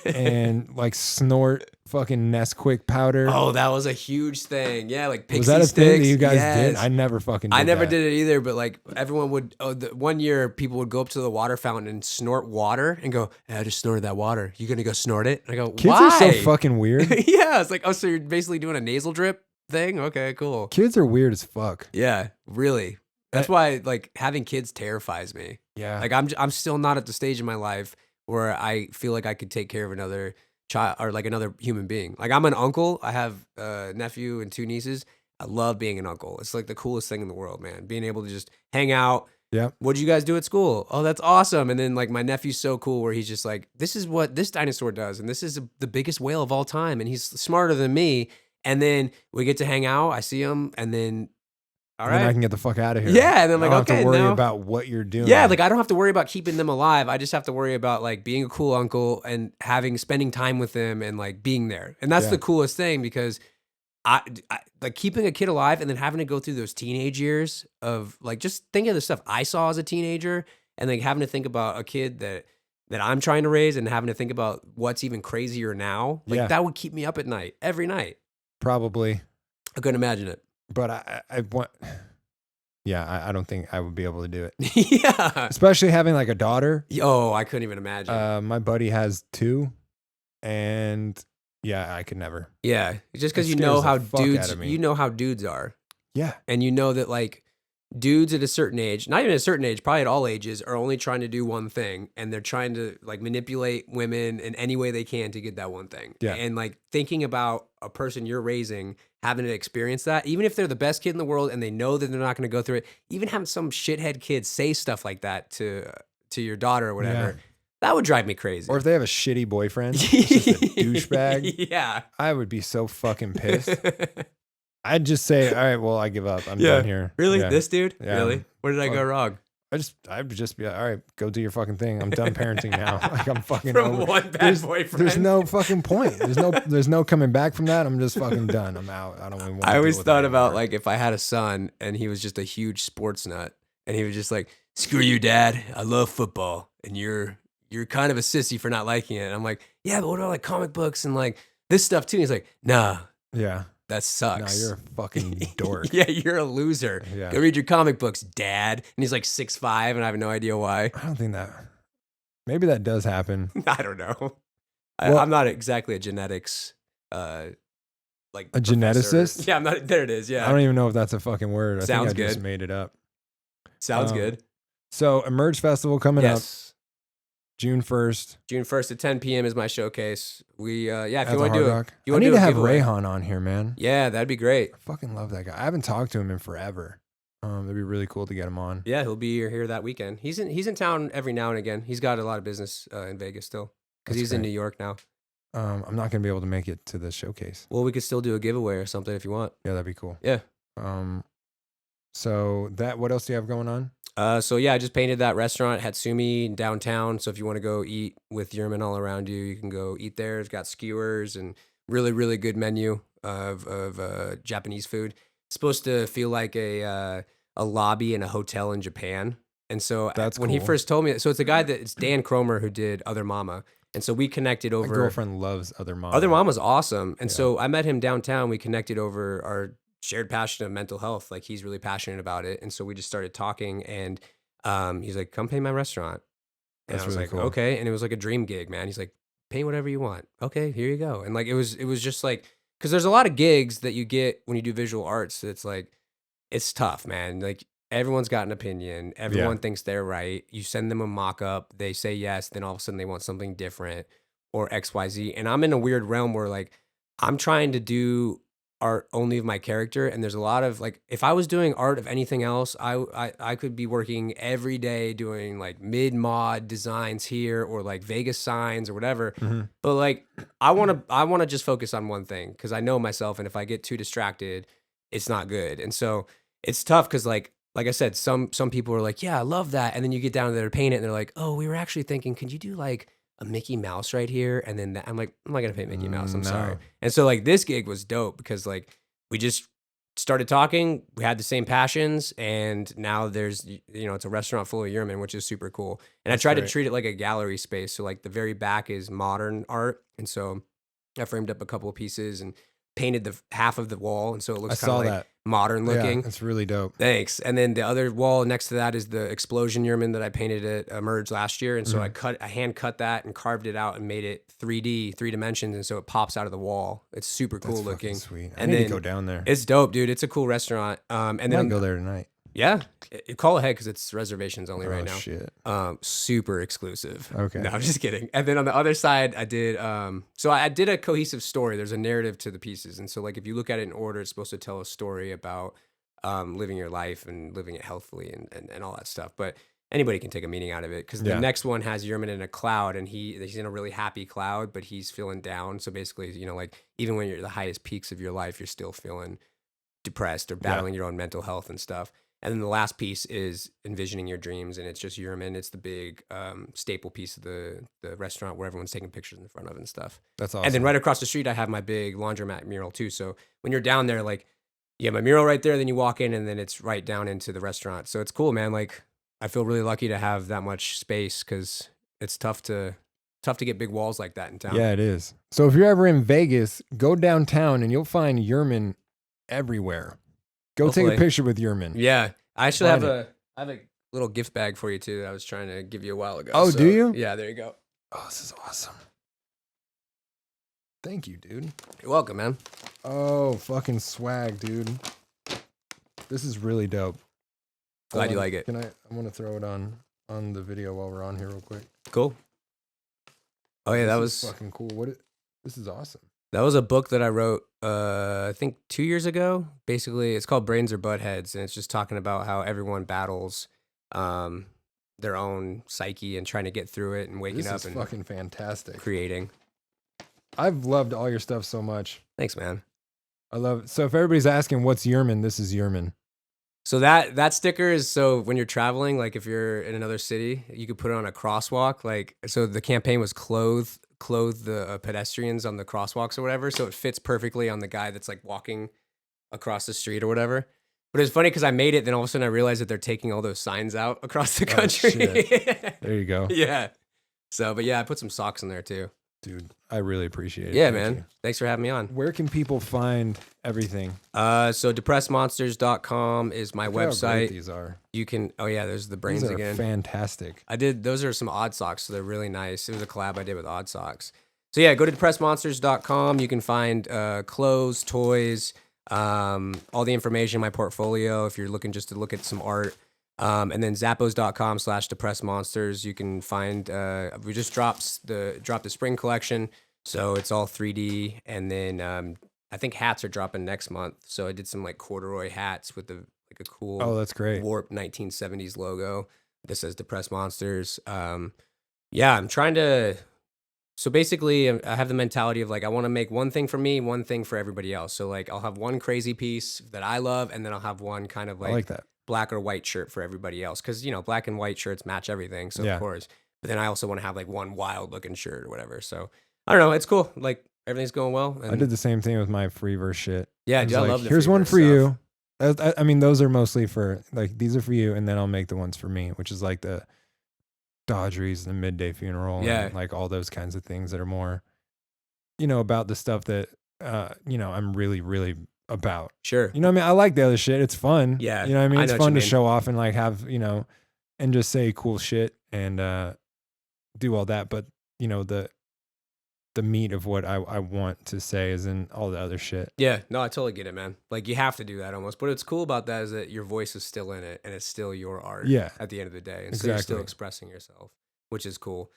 and like snort fucking Nesquik powder. Oh, that was a huge thing. Yeah, like pixie was that a sticks. thing that you guys did? I never fucking did I never that. did it either, but like everyone would, one year people would go up to the water fountain and snort water and go, hey, I just snorted that water. You gonna go snort it? And I go, Kids why? are so fucking weird. Yeah, it's like, oh, so you're basically doing a nasal drip thing? Okay, cool. Kids are weird as fuck. Yeah, really. That's why like having kids terrifies me. Yeah. Like I'm still not at the stage in my life where I feel like I could take care of another child or like another human being. Like I'm an uncle. I have a nephew and 2 nieces. I love being an uncle. It's like the coolest thing in the world, man. Being able to just hang out. Yeah. What'd you guys do at school? Oh, that's awesome. And then like my nephew's so cool where he's just like, this is what this dinosaur does. And this is the biggest whale of all time. And he's smarter than me. And then we get to hang out. I see him. And then, all right. Then I can get the fuck out of here. Yeah. And then like, I don't okay, have to worry now, about what you're doing. yeah, like I don't have to worry about keeping them alive. I just have to worry about like being a cool uncle and spending time with them and like being there. And that's the coolest thing because I like keeping a kid alive and then having to go through those teenage years of like just thinking of the stuff I saw as a teenager and like having to think about a kid that I'm trying to raise and having to think about what's even crazier now. Like that would keep me up at night, every night. Probably. I couldn't imagine it. But I want. Yeah, I don't think I would be able to do it. Yeah. Especially having like a daughter. Oh, I couldn't even imagine. My buddy has 2, and yeah, I could never. Yeah, just because you know how dudes are. Yeah, and you know that like dudes at a certain age, not even at a certain age, probably at all ages, are only trying to do one thing, and they're trying to like manipulate women in any way they can to get that one thing. Yeah, and like thinking about a person you're raising having to experience that, even if they're the best kid in the world and they know that they're not going to go through it, even having some shithead kid say stuff like that to your daughter or whatever, that would drive me crazy. Or if they have a shitty boyfriend, just a douchebag, yeah, I would be so fucking pissed. I'd just say, all right, well, I give up. I'm done here. Really? Yeah. This dude? Yeah. Really? Where did I go wrong? I would just be like, all right, go do your fucking thing. I'm done parenting now. Like I'm fucking from over. one bad boyfriend. There's no fucking point. There's no coming back from that. I'm just fucking done. I'm out. I don't even want to. I always thought about like if I had a son and he was just a huge sports nut and he was just like, screw you, dad. I love football and you're kind of a sissy for not liking it. And I'm like, yeah, but what about like comic books and like this stuff too? And he's like, nah. Yeah. That sucks. No, you're a fucking dork. Yeah, you're a loser. Yeah. Go read your comic books, dad. And he's like 6'5", and I have no idea why. I don't think that. Maybe that does happen. I don't know. Well, I'm not exactly a genetics, like a geneticist. Yeah, I'm not. There it is. Yeah, I don't even know if that's a fucking word. Sounds I think I good. just made it up. Sounds good. So Emerge Festival coming up. June 1st. June 1st at 10 p.m. is my showcase. If you At want to do it, I need to have Rayhan on here, man. Yeah, that'd be great. I fucking love that guy. I haven't talked to him in forever. That'd be really cool to get him on. Yeah, he'll be here that weekend. He's in town every now and again. He's got a lot of business in Vegas still because he's in New York now. I'm not gonna be able to make it to the showcase. Well, we could still do a giveaway or something if you want. Yeah, that'd be cool. Yeah. So what else do you have going on? So yeah, I just painted that restaurant, Hatsumi, downtown. So if you want to go eat with Yerman all around you, you can go eat there. It's got skewers and really, really good menu of Japanese food. It's supposed to feel like a lobby in a hotel in Japan. And so when he first told me, so it's a guy it's Dan Cromer who did Other Mama. And so we connected over. My girlfriend loves Other Mama. Other Mama's awesome. And so I met him downtown. We connected over our shared passion of mental health. Like he's really passionate about it. And so we just started talking and he's like, come paint my restaurant. And I was really like, cool. Okay. And it was like a dream gig, man. He's like, paint whatever you want. Okay, here you go. And like, it was just like, cause there's a lot of gigs that you get when you do visual arts. It's like, it's tough, man. Like everyone's got an opinion. Everyone thinks they're right. You send them a mock-up. They say yes. Then all of a sudden they want something different. or XYZ. And I'm in a weird realm where like I'm trying to do art only of my character, and there's a lot of like if I was doing art of anything else, I could be working every day doing like mid mod designs here or like Vegas signs or whatever. But like I want to just focus on one thing because I know myself, and if I get too distracted, it's not good. And so it's tough because like I said, some people are like, yeah, I love that, and then you get down there to paint it, and they're like, oh, we were actually thinking, could you do like a Mickey Mouse right here? And then I'm like, I'm not gonna paint Mickey Mouse. I'm sorry. And so like this gig was dope because like we just started talking, we had the same passions, and now there's it's a restaurant full of Yerman, which is super cool. And I tried to treat it like a gallery space. So like the very back is modern art, and so I framed up a couple of pieces and painted the half of the wall, and so it looks kind of like modern looking. Yeah, it's really dope. Thanks. And then the other wall next to that is the explosion Yerman that I painted at Emerge last year. And so I hand cut that and carved it out and made it 3D, 3 dimensions. And so it pops out of the wall. It's super cool looking. Sweet. And I need to go down there. It's dope, dude. It's a cool restaurant. And then I'll go there tonight. Yeah, call ahead because it's reservations only right now. Shit. Super exclusive. Okay. No, I'm just kidding. And then on the other side, I did I did a cohesive story. There's a narrative to the pieces, and so like if you look at it in order, it's supposed to tell a story about living your life and living it healthfully and all that stuff. But anybody can take a meaning out of it because the next one has Yerman in a cloud, and he's in a really happy cloud, but he's feeling down. So basically, like even when you're at the highest peaks of your life, you're still feeling depressed or battling your own mental health and stuff. And then the last piece is envisioning your dreams, and it's just Yerman. It's the big staple piece of the restaurant where everyone's taking pictures in front of and stuff. That's awesome. And then right across the street, I have my big laundromat mural too. So when you're down there, like you have my mural right there, then you walk in, and then it's right down into the restaurant. So it's cool, man. Like I feel really lucky to have that much space because it's tough to get big walls like that in town. Yeah, it is. So if you're ever in Vegas, go downtown, and you'll find Yerman everywhere. Go take a picture with Yerman. Yeah. I actually have a little gift bag for you too that I was trying to give you a while ago. Oh, so, do you? Yeah, there you go. Oh, this is awesome. Thank you, dude. You're welcome, man. Oh, fucking swag, dude. This is really dope. Glad you like it. I want to throw it on the video while we're on here real quick. Cool. Oh yeah, that was fucking cool. This is awesome. That was a book that I wrote, I think 2 years ago. Basically, it's called Brains or Buttheads, and it's just talking about how everyone battles their own psyche and trying to get through it and waking up and fucking fantastic. Creating. I've loved all your stuff so much. Thanks, man. I love it. So if everybody's asking what's Yerman, this is Yerman. So that sticker is so when you're traveling, like if you're in another city, you could put it on a crosswalk. Like so, the campaign was clothe the pedestrians on the crosswalks or whatever. So it fits perfectly on the guy that's like walking across the street or whatever. But it's funny because I made it, then all of a sudden I realized that they're taking all those signs out across the country. Shit. There you go. Yeah. So, but yeah, I put some socks in there too. Dude, I really appreciate it. Yeah, man. Thanks for having me on. Where can people find everything? So depressedmonsters.com is my website. How great these are. You can, oh yeah, there's the brains again. Fantastic. Those are some Odd Socks, so they're really nice. It was a collab I did with Odd Socks. So yeah, go to depressedmonsters.com. You can find clothes, toys, all the information in my portfolio if you're looking just to look at some art. And then zappos.com/depressedmonsters. You can find, we just dropped the spring collection. So it's all 3D. And then, I think hats are dropping next month. So I did some like corduroy hats with a cool, that's great, warped 1970s logo that says Depressed Monsters. Yeah, I'm trying to, so basically I have the mentality of like, I want to make one thing for me, one thing for everybody else. So like, I'll have one crazy piece that I love. And then I'll have one kind of I like that. Black or white shirt for everybody else. Cause black and white shirts match everything. So of course, but then I also want to have like one wild looking shirt or whatever. So I don't know. It's cool. Like everything's going well. And I did the same thing with my Freeverse shit. Yeah. Dude, I love the here's one for stuff. you. I mean, those are mostly for like, these are for you. And then I'll make the ones for me, which is like the Dodgeries, the Midday Funeral. And like all those kinds of things that are more, about the stuff that, I'm really, really about. Sure. You know what I mean? I like the other shit. It's fun. Yeah. You know what I mean? It's fun to show off and like have, and just say cool shit and do all that. But, the meat of what I want to say is in all the other shit. Yeah. No, I totally get it, man. Like you have to do that almost. But what's cool about that is that your voice is still in it and it's still your art at the end of the day. And so you're still expressing yourself, which is cool.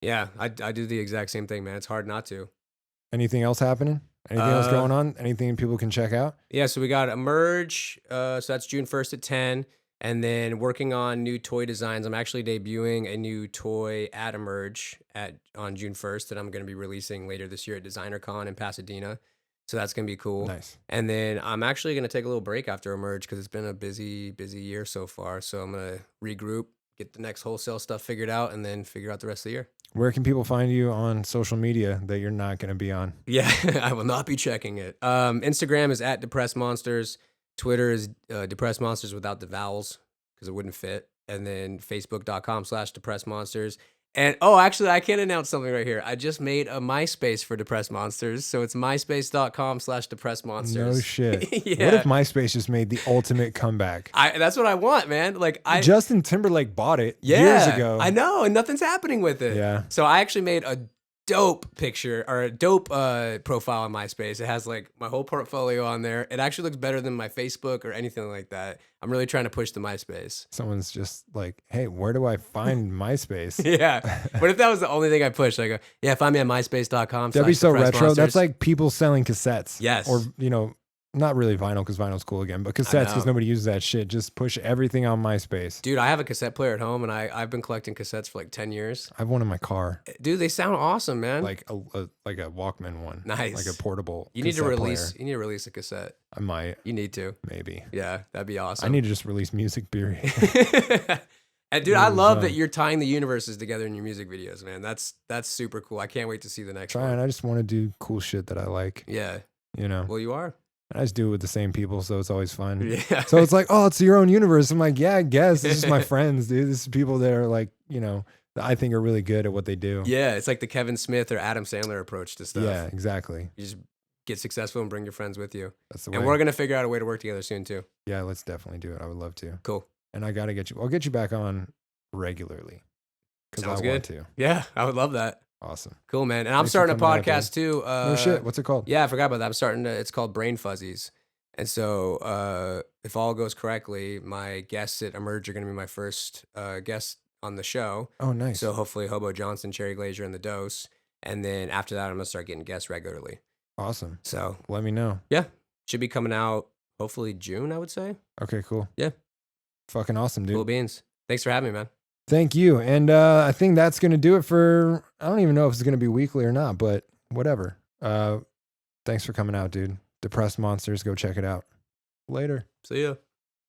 Yeah, I do the exact same thing, man. It's hard not to. Anything else happening? Anything else going on? Anything people can check out? Yeah, so we got Emerge. So that's June 1st at 10. And then working on new toy designs. I'm actually debuting a new toy at Emerge on June 1st that I'm going to be releasing later this year at DesignerCon in Pasadena. So that's going to be cool. Nice. And then I'm actually going to take a little break after Emerge because it's been a busy year so far. So I'm going to regroup, get the next wholesale stuff figured out, and then figure out the rest of the year. Where can people find you on social media that you're not going to be on? Yeah, I will not be checking it. Instagram is at Depressed Monsters. Twitter is Depressed Monsters without the vowels because it wouldn't fit. And then Facebook.com/Depressed Monsters. And actually, I can announce something right here. I just made a MySpace for Depressed Monsters. So it's myspace.com/Depressed Monsters. No shit. Yeah. What if MySpace just made the ultimate comeback? That's what I want, man. Justin Timberlake bought it years ago. I know, and nothing's happening with it. Yeah. So I actually made a dope picture or a dope profile on MySpace. It has like my whole portfolio on there. It actually looks better than my Facebook or anything like that. I'm really trying to push the MySpace. Someone's just like, hey, where do I find MySpace? Yeah. What if that was the only thing I pushed? I go, yeah, find me at myspace.com. That'd be so retro. Monsters. That's like people selling cassettes. Yes. Or, not really vinyl because vinyl's cool again, but cassettes because nobody uses that shit. Just push everything on MySpace. Dude, I have a cassette player at home and I've been collecting cassettes for like 10 years. I have one in my car. Dude, they sound awesome, man. Like a Walkman one. Nice. Like a portable You need to release player. You need to release a cassette. I might. You need to. Maybe. Yeah, that'd be awesome. I need to just release music, period. And dude, I love that you're tying the universes together in your music videos, man. That's super cool. I can't wait to see the next one. I just want to do cool shit that I like. Yeah. Well, you are. I just do it with the same people, so it's always fun. Yeah. So it's like, it's your own universe. I'm like, yeah, I guess. It's just my friends, dude. This is people that are like, that I think are really good at what they do. Yeah, it's like the Kevin Smith or Adam Sandler approach to stuff. Yeah, exactly. You just get successful and bring your friends with you. That's the way. And we're going to figure out a way to work together soon, too. Yeah, let's definitely do it. I would love to. Cool. And I got to get you. I'll get you back on regularly. Sounds good. Want to. Yeah, I would love that. Awesome. Cool, man. And I'm starting a podcast, too. No shit. What's it called? Yeah, I forgot about that. It's called Brain Fuzzies. And so if all goes correctly, my guests at Emerge are going to be my first guest on the show. Oh, nice. So hopefully Hobo Johnson, Cherry Glazier, and The Dose. And then after that, I'm going to start getting guests regularly. Awesome. So let me know. Yeah. Should be coming out hopefully June, I would say. Okay, cool. Yeah. Fucking awesome, dude. Cool beans. Thanks for having me, man. Thank you. And I think that's going to do it for, I don't even know if it's going to be weekly or not, but whatever. Thanks for coming out, dude. Depressed Monsters. Go check it out. Later. See ya.